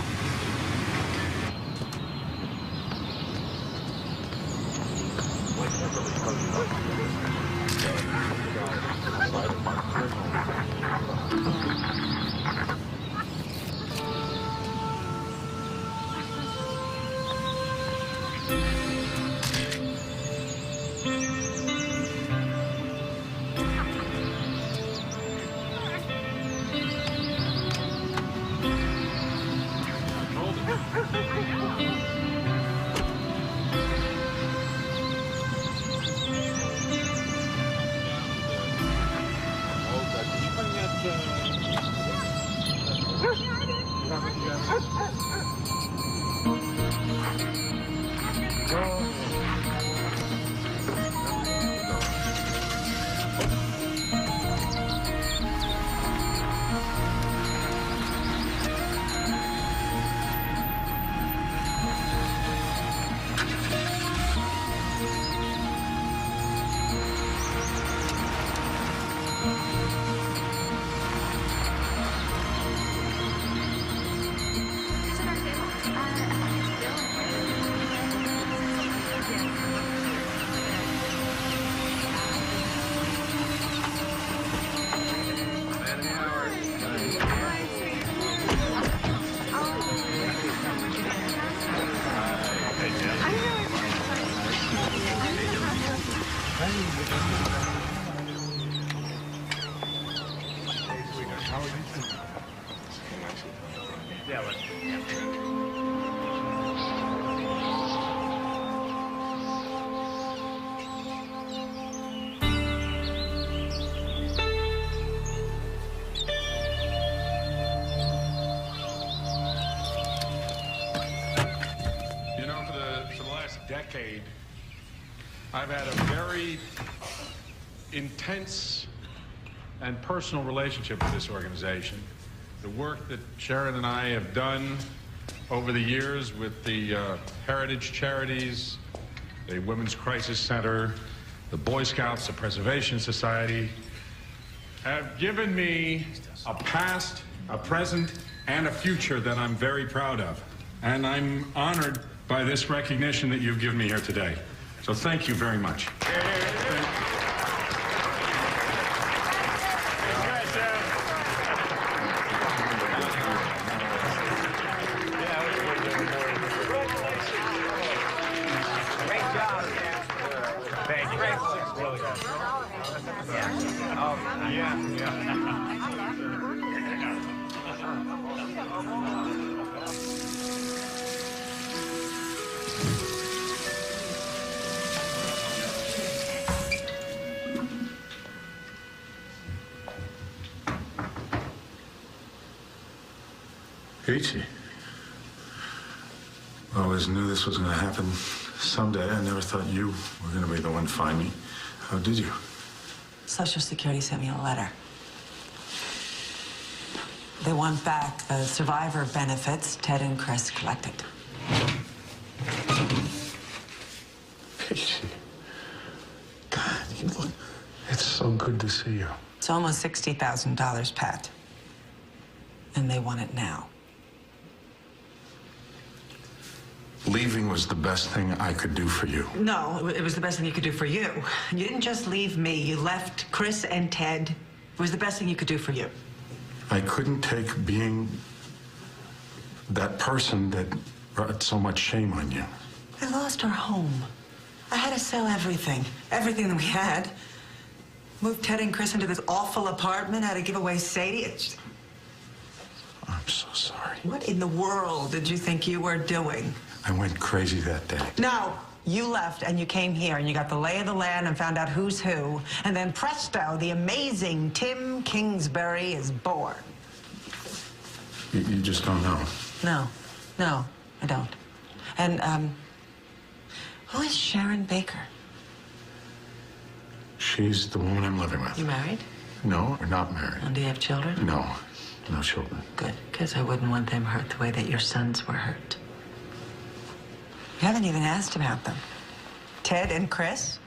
Decade, I've had a very intense and personal relationship with this organization. The work that Sharon and I have done over the years with the heritage charities, the Women's Crisis Center, the Boy Scouts, the Preservation Society, have given me a past, a present, and a future that I'm very proud of. And I'm honored by this recognition that you've given me here today. So thank you very much. Peachy. I always knew this was going to happen someday. I never thought you were going to be the one to find me. How did you? Social Security sent me a letter. They want back the survivor benefits Ted and Chris collected. Peachy. God, you look... It's so good to see you. It's almost $60,000, Pat. And they want it now. Leaving was the best thing I could do for you. No, it was the best thing you could do for you. You didn't just leave me. You left Chris and Ted. It was the best thing you could do for you. I couldn't take being that person that brought so much shame on you. I lost our home. I had to sell everything. Everything that we had. Moved Ted and Chris into this awful apartment. Had to give away Sadie. I'm so sorry. What in the world did you think you were doing? I went crazy that day. No, you left and you came here and you got the lay of the land and found out who's who. And then presto, the amazing Tim Kingsbury is born. You just don't know. No, I don't. And, who is Sharon Baker? She's the woman I'm living with. You married? No, we're not married. And do you have children? No, no children. Good, because I wouldn't want them hurt the way that your sons were hurt. You haven't even asked about them. Ted and Chris?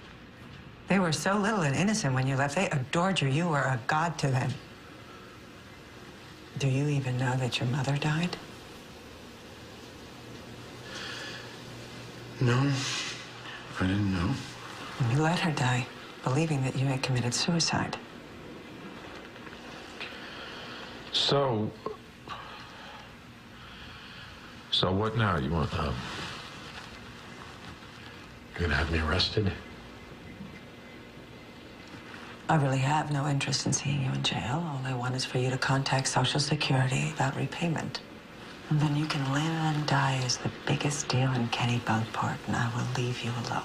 They were so little and innocent when you left. They adored you. You were a god to them. Do you even know that your mother died? No, I didn't know. You let her die, believing that you had committed suicide. So what now? You want, you're gonna have me arrested? I really have no interest in seeing you in jail. All I want is for you to contact Social Security about repayment. And then you can live and die as the biggest deal in Kennebunkport, and I will leave you alone.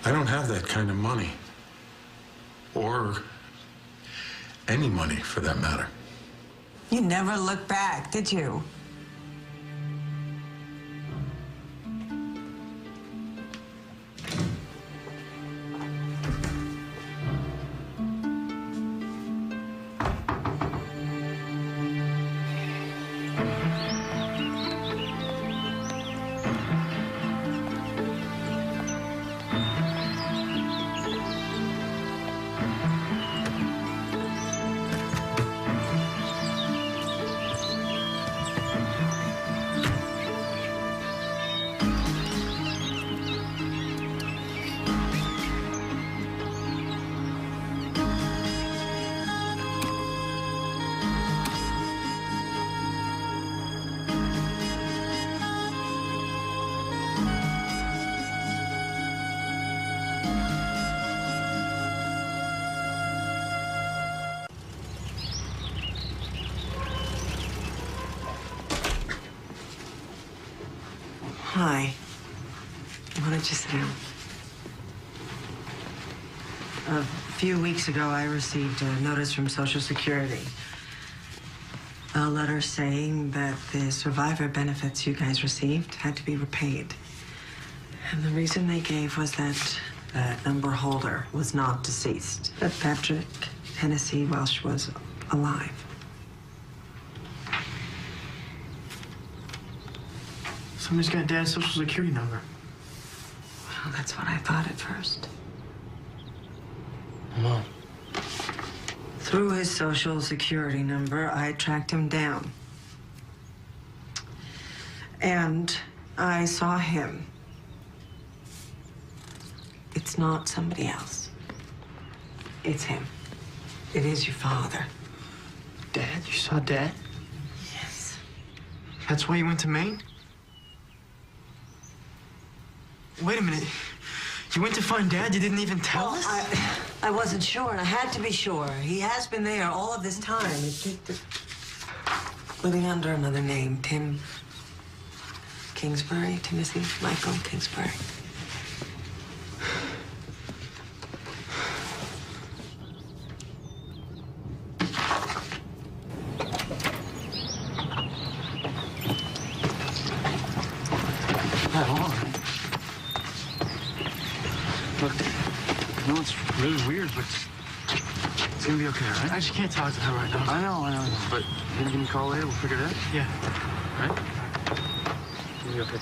I don't have that kind of money. Or any money, for that matter. You never looked back, did you? Hi. Why don't you sit down? A few weeks ago, I received a notice from Social Security. A letter saying that the survivor benefits you guys received had to be repaid. And the reason they gave was that the number holder was not deceased, that Patrick Hennessy Welsh was alive. Somebody's got Dad's Social Security number. Well, that's what I thought at first. Mom. Through his Social Security number, I tracked him down. And I saw him. It's not somebody else. It's him. It is your father. Dad? You saw Dad? Yes. That's why you went to Maine? Wait a minute. You went to find Dad? You didn't even tell us? I wasn't sure, and I had to be sure. He has been there all of this time. Living under another name, Tim Kingsbury, Timothy Michael Kingsbury. Hold on. Look, I know it's really weird, but it's gonna be okay, right? I just can't talk to her right now. I know. But then give me a call later, we'll figure it out. Yeah. Right? It'll be okay.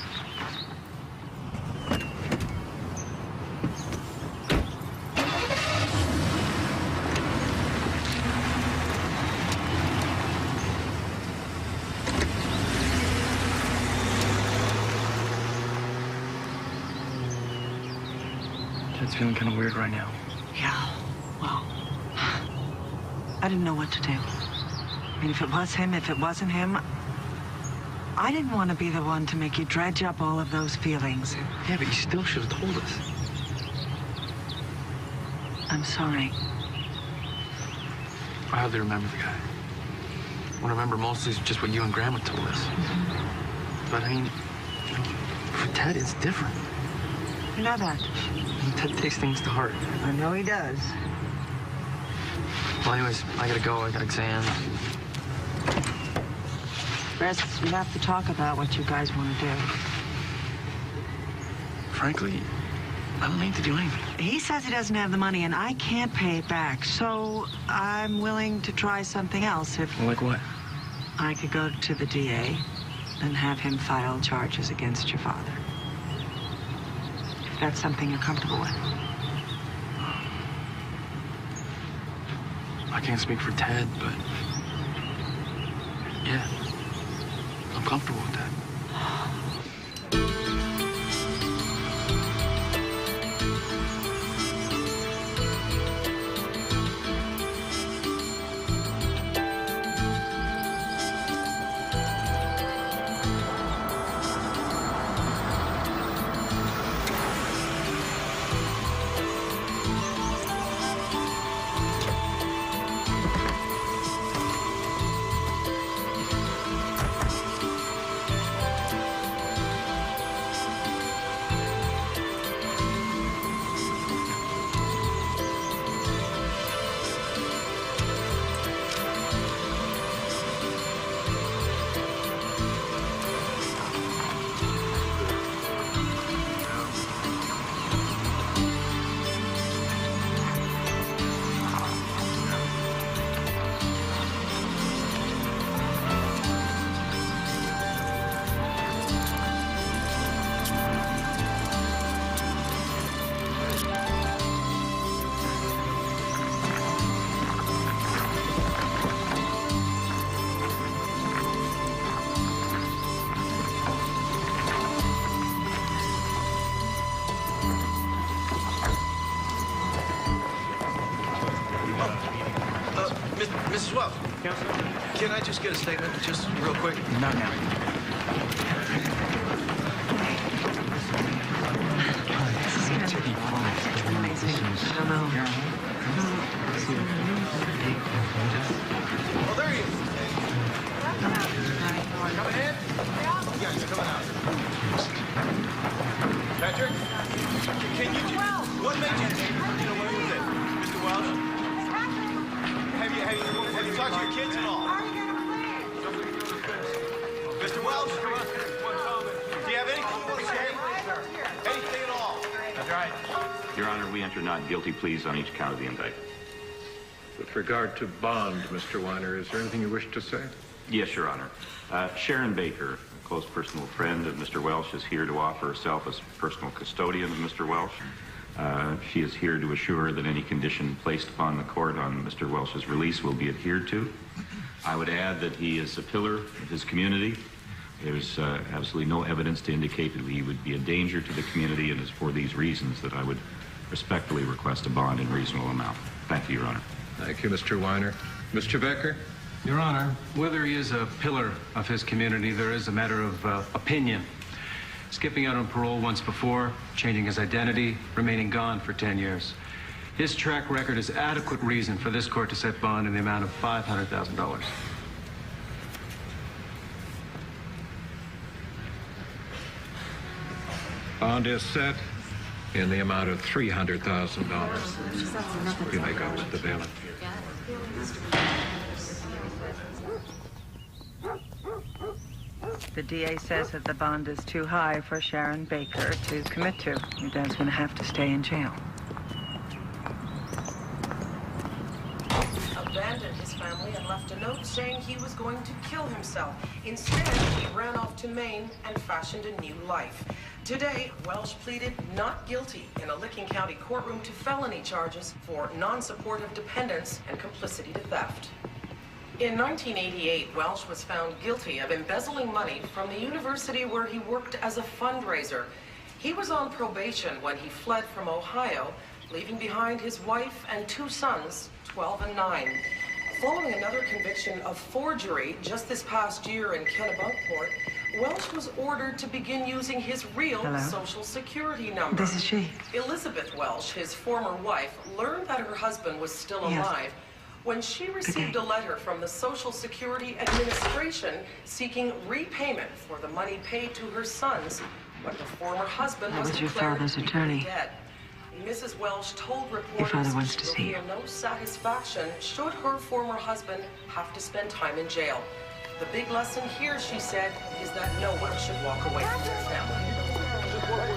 It's feeling kind of weird right now. Yeah, well, I didn't know what to do. I mean, if it was him, if it wasn't him, I didn't want to be the one to make you dredge up all of those feelings. Yeah, but you still should have told us. I'm sorry. I hardly remember the guy. What I remember mostly is just what you and Grandma told us. But I mean, you know, for Ted, it's different. You know that. Ted takes things to heart. I know he does. Well, anyways, I gotta go. I got exams. Chris, we have to talk about what you guys want to do. Frankly, I don't need to do anything. He says he doesn't have the money, and I can't pay it back. So I'm willing to try something else if... Like what? I could go to the DA and have him file charges against your father. If that's something you're comfortable with. I can't speak for Ted, but... yeah, I'm comfortable with that. Mrs. Wells. Can I just get a statement, just real quick? Not now. Oh, there he is. Coming in? Yeah, he's coming out. Patrick? Can you what made you what was it? Mr. Welsh? Have you talked to your kids at all? Mr. Welsh? Do you have anything you want to say? Anything at all? That's right. Your Honor, we enter not guilty pleas on each count of the indictment. With regard to bond, Mr. Weiner, is there anything you wish to say? Yes, Your Honor. Sharon Baker, a close personal friend of Mr. Welsh, is here to offer herself as personal custodian of Mr. Welsh. She is here to assure that any condition placed upon the court on Mr. Welsh's release will be adhered to. I would add that he is a pillar of his community, There's absolutely no evidence to indicate that he would be a danger to the community, and it's for these reasons that I would respectfully request a bond in reasonable amount. Thank you, Your Honor. Thank you, Mr. Weiner. Mr. Becker? Your Honor, whether he is a pillar of his community, there is a matter of opinion. Skipping out on parole once before, changing his identity, remaining gone for 10 years. His track record is adequate reason for this court to set bond in the amount of $500,000. Bond is set in the amount of $300,000. You may go with the bailiff. The DA says that the bond is too high for Sharon Baker to commit to. Your dad's going to have to stay in jail. Abandoned his family and left a note saying he was going to kill himself. Instead, he ran off to Maine and fashioned a new life. Today, Welsh pleaded not guilty in a Licking County courtroom to felony charges for non-supportive dependence and complicity to theft. In 1988, Welsh was found guilty of embezzling money from the university where he worked as a fundraiser. He was on probation when he fled from Ohio, leaving behind his wife and 2 sons, 12 and 9. Following another conviction of forgery just this past year in Kennebunkport, Welsh was ordered to begin using his real Social Security number. This is she. Elizabeth Welsh, his former wife, learned that her husband was still alive when she received a letter from the Social Security Administration seeking repayment for the money paid to her sons when her former husband was your declared father's attorney? dead. Mrs. Welsh told Your reporters father wants to she see will you. feel no satisfaction should her former husband have to spend time in jail. The big lesson here, she said, is that no one should walk away from their family.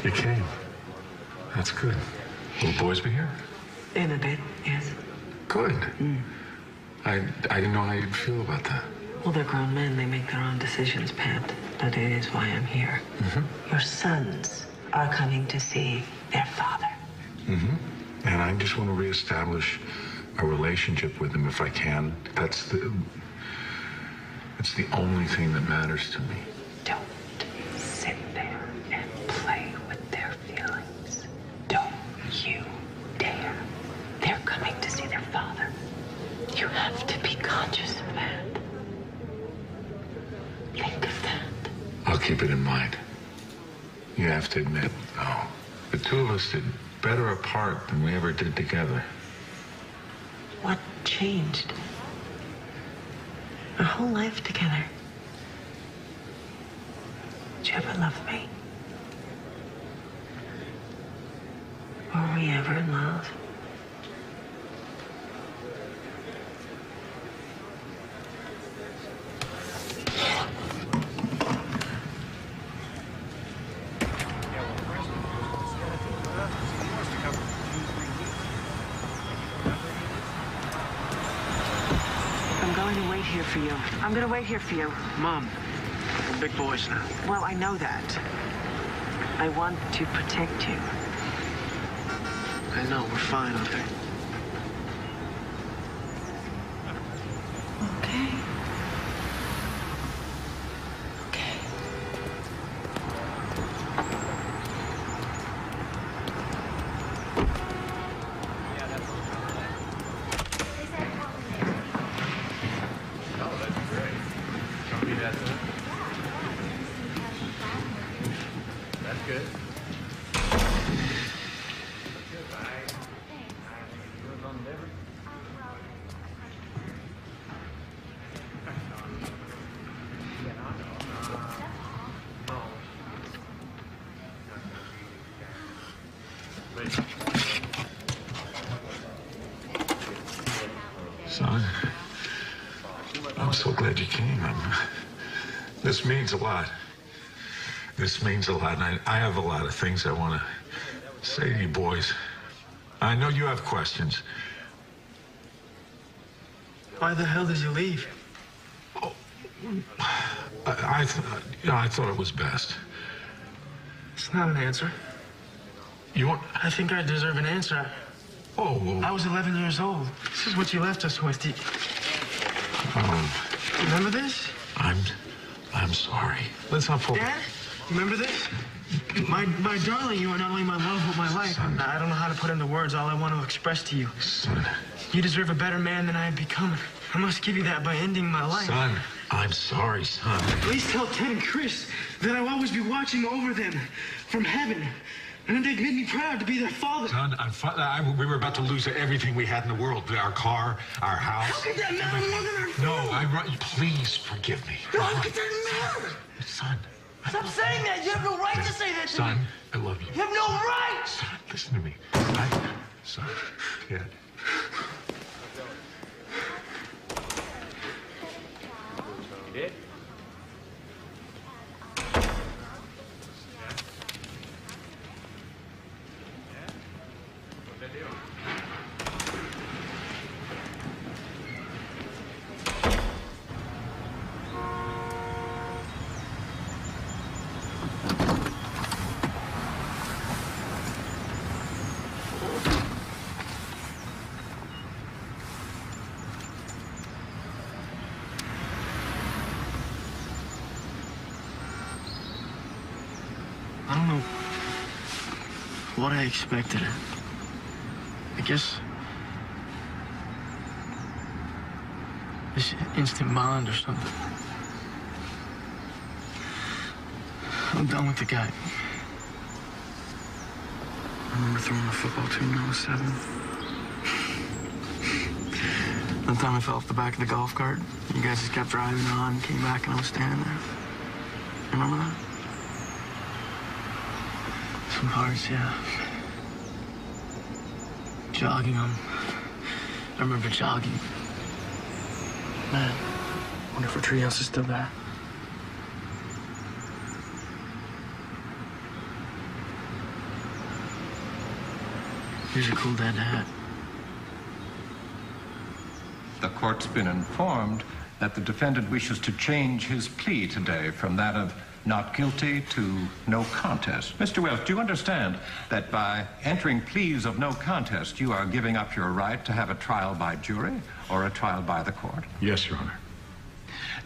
You came. That's good. Will the boys be here? In a bit, yes. Good. I didn't know how you'd feel about that. Well, they're grown men. They make their own decisions, Pat. But it is why I'm here. Your sons are coming to see their father. And I just want to reestablish a relationship with them if I can. It's the only thing that matters to me. Don't sit there and play with their feelings. Don't you dare. They're coming to see their father. You have to be conscious of that. Think of that. I'll keep it in mind. You have to admit, though, the two of us did better apart than we ever did together. What changed? Our whole life together. Did you ever love me? Were we ever in love? I'm gonna wait here for you. Mom, we're big boys now. Well, I know that. I want to protect you. I know, we're fine, okay? Okay. Okay. Son, I'm so glad you came. This means a lot. This means a lot, and I have a lot of things I want to say to you boys. I know you have questions. Why the hell did you leave? I thought it was best. It's not an answer. You want? I think I deserve an answer. Oh, I was 11 years old. This is what you left us with. Remember this? I'm sorry. Let's not pull. Dad, remember this? My darling, you are not only my love, but my life. Son. I don't know how to put into words all I want to express to you. Son. You deserve a better man than I have become. I must give you that by ending my life. Son, I'm sorry, son. Please tell Ted and Chris that I'll always be watching over them from heaven. And they've made me proud to be their father. Son, we were about to lose everything we had in the world. Our car, our house. How could that matter more than our family? No, please forgive me. No, how could that matter? Son. Stop saying that. You have no right to say that to me. Son, I love you. You have no right. Son, listen to me. Son, Dad. I don't know what I expected. I guess this instant bond or something. I'm done with the guy. I remember throwing a football to him when I was 7. One time I fell off the back of the golf cart. You guys just kept driving on, came back, and I was standing there. Remember that? Some parts, yeah. Jogging them. I remember jogging. Man, wonder if our treehouse is still there. Here's a cool dad to have. The court's been informed that the defendant wishes to change his plea today from that of not guilty to no contest. Mr. Wells, do you understand that by entering pleas of no contest, you are giving up your right to have a trial by jury or a trial by the court? Yes, Your Honor.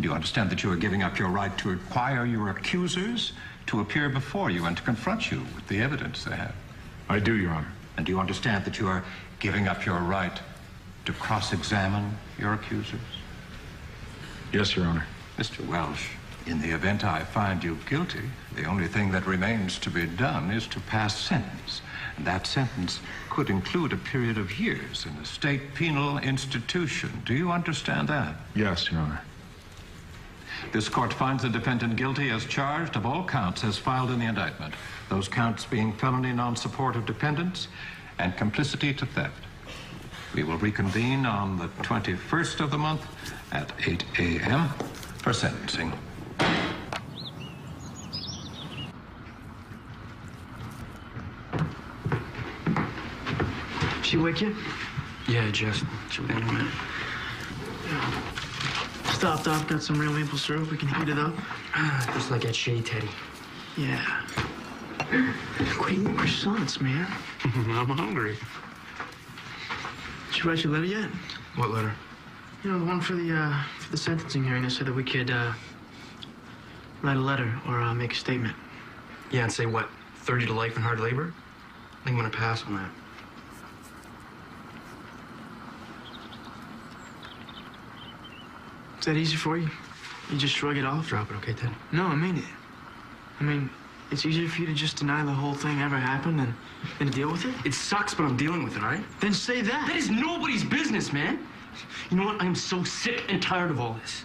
Do you understand that you are giving up your right to require your accusers to appear before you and to confront you with the evidence they have? I do, Your Honor. And do you understand that you are giving up your right to cross-examine your accusers? Yes, Your Honor. Mr. Welsh, in the event I find you guilty, the only thing that remains to be done is to pass sentence. And that sentence could include a period of years in a state penal institution. Do you understand that? Yes, Your Honor. This court finds the defendant guilty as charged of all counts as filed in the indictment. Those counts being felony non-support of dependents and complicity to theft. We will reconvene on the 21st of the month at 8 a.m. for sentencing. She wake you? Yeah, just. She'll be in a minute. Stopped off, got some real maple syrup. We can heat it up. Just like that shade, Teddy. Yeah. Quit eating croissants, man. I'm hungry. Did you write your letter yet? What letter? You know, the one for the sentencing hearing. They said that we could write a letter or make a statement. Yeah, and say what? 30 to life and hard labor? I think I'm gonna pass on that. Is that easy for you? You just shrug it off? Drop it, okay, Ted? No, I mean it. I mean, it's easier for you to just deny the whole thing ever happened than to deal with it? It sucks, but I'm dealing with it, all right? Then say that. That is nobody's business, man. You know what? I am so sick and tired of all this.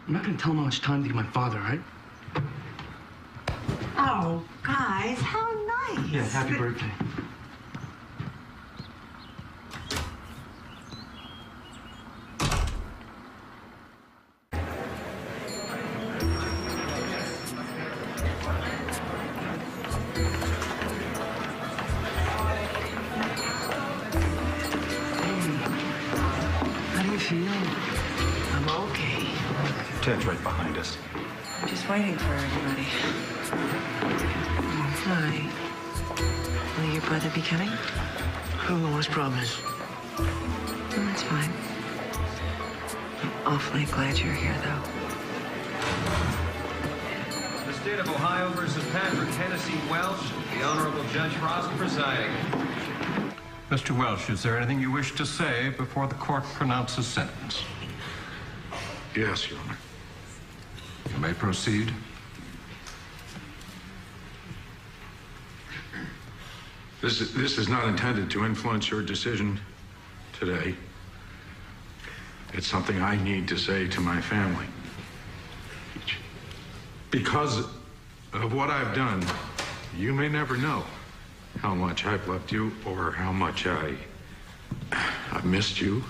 I'm not gonna tell him how much time to give my father, all right? Oh, guys, how nice. Yeah, happy birthday. Ted's right behind us. I'm just waiting for everybody. Hi. Will your brother be coming? I don't know what his problem is. Oh, that's fine. I'm awfully glad you're here, though. The state of Ohio versus Patrick Hennessy Welsh. The Honorable Judge Frost presiding. Mr. Welsh, is there anything you wish to say before the court pronounces sentence? Yes, Your Honor. You may proceed. This is not intended to influence your decision today. It's something I need to say to my family. Because of what I've done, you may never know how much I've loved you or how much I've missed you.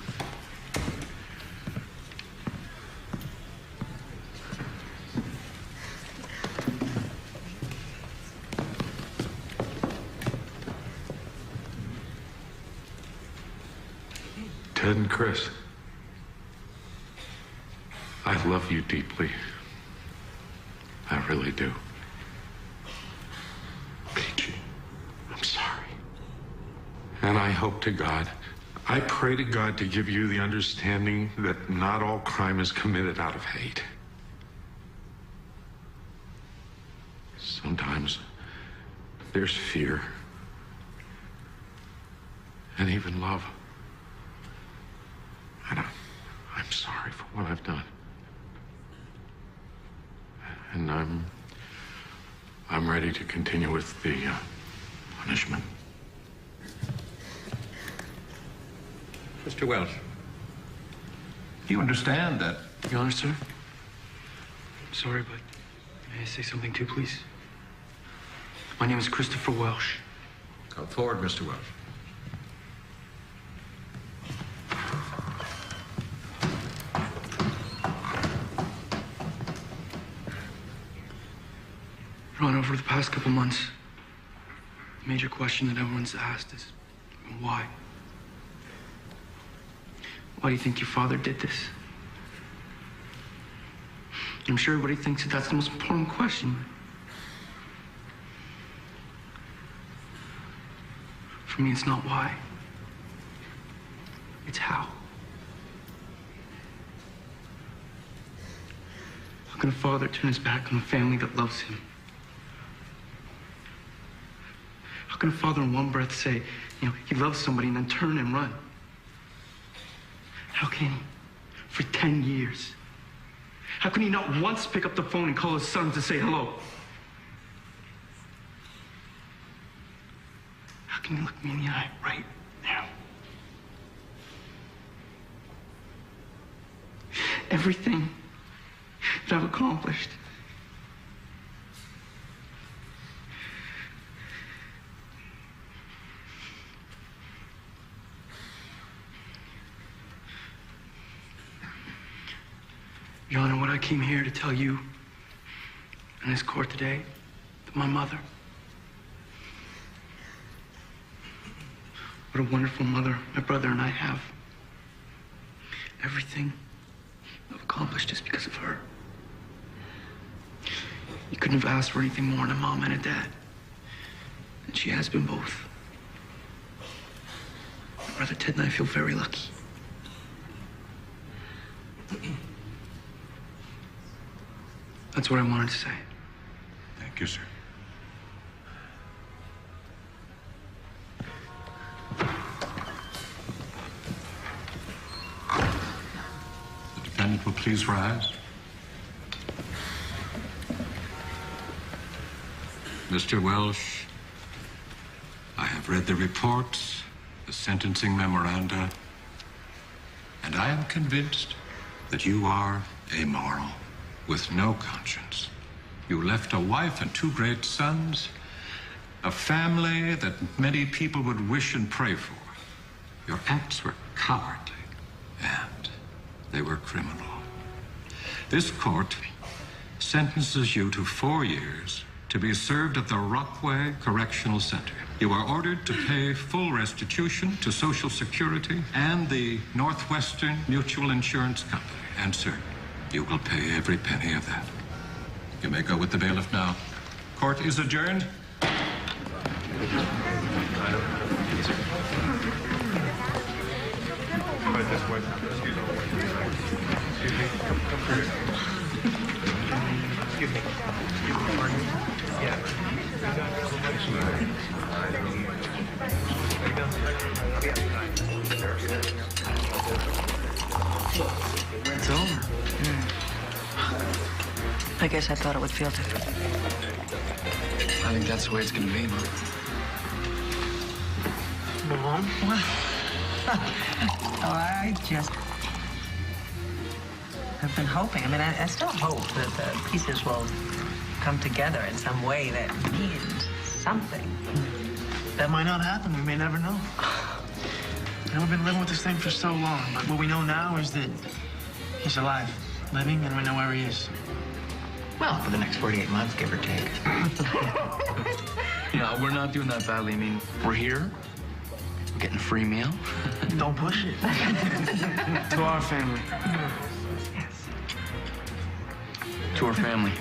Ted and Chris, I love you deeply. I really do. Peachy, I'm sorry. And I hope to God, I pray to God to give you the understanding that not all crime is committed out of hate. Sometimes there's fear and even love. And I'm sorry for what I've done. And I'm ready to continue with the punishment. Mr. Welsh, do you understand that? Your Honor, sir? I'm sorry, but may I say something too, please? My name is Christopher Welsh. Come forward, Mr. Welsh. Your Honor, over the past couple months, the major question that everyone's asked is, why? Why do you think your father did this? I'm sure everybody thinks that that's the most important question. For me, it's not why. It's how. How can a father turn his back on a family that loves him? How can a father in one breath say, he loves somebody and then turn and run? How can he? For 10 years. How can he not once pick up the phone and call his son to say hello? How can you look me in the eye right now? Everything that I've accomplished, Your Honor, what I came here to tell you in this court today, that my mother, what a wonderful mother my brother and I have. Everything I've accomplished is because of her. You couldn't have asked for anything more than a mom and a dad. And she has been both. My brother Ted and I feel very lucky. That's what I wanted to say. Thank you, sir. The defendant will please rise. Mr. Welsh, I have read the reports, the sentencing memoranda, and I am convinced that you are amoral, with no conscience. You left a wife and 2 great sons, a family that many people would wish and pray for. Your acts were cowardly, and they were criminal. This court sentences you to 4 years to be served at the Rockway Correctional Center. You are ordered to pay full restitution to Social Security and the Northwestern Mutual Insurance Company. And, sir, You will pay every penny of that. You may go with the bailiff now. Court is adjourned. It's over. I guess I thought it would feel different. I think that's the way it's gonna be, Mom. Mom? I just have been hoping. I mean, I still hope that the pieces will come together in some way that means something. That might not happen. We may never know. You know, we've been living with this thing for so long, but what we know now is that he's alive, living, and we know where he is. Well, for the next 48 months, give or take. Yeah, we're not doing that badly. I mean, we're here. We're getting a free meal. Don't push it. To our family. Yes. To our family.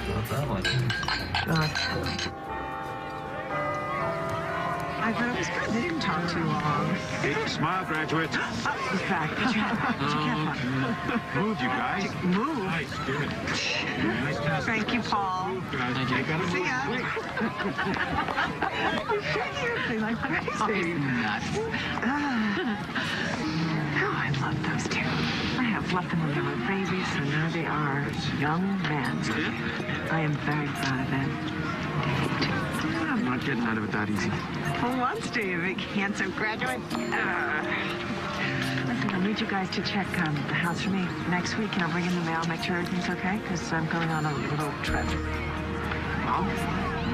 I thought it was good. They didn't talk too long. Hey, smile, graduates. Oh, he's back. Put your hat on. Move, you guys. Move. Nice, good. Nice pass. Thank you, Paul. Thank you. See ya. You're shaking like crazy. Nuts. Oh, I love those two. I have loved them when they were babies, and now they are young men. I am very proud of them. I'm not getting out of it that easy. For once, do you big handsome graduate? Listen, I'll need you guys to check the house for me next week, and I'll bring in the mail, make sure everything's okay, because I'm going on a little trip. Mom?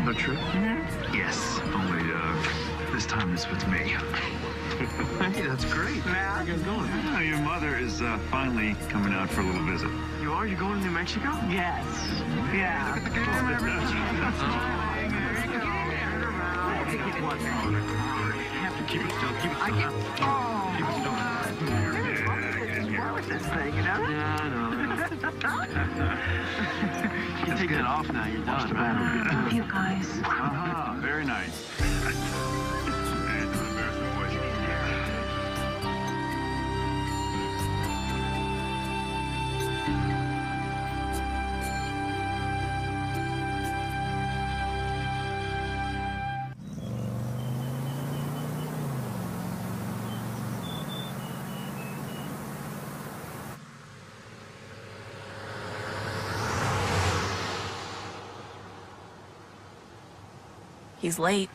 No trip? Mm-hmm. Yes. Only, this time it's with me. Hey, that's great. Where are you guys going? Oh, your mother is finally coming out for a little visit. You are? You going to New Mexico? Yes. Yeah. Look at the camera. Keep it still. Keep it still. Keep it still. With this thing, you know? Yeah, I know. You can take that off now. You're done, man. Love you guys. Uh-huh. Very nice. He's late.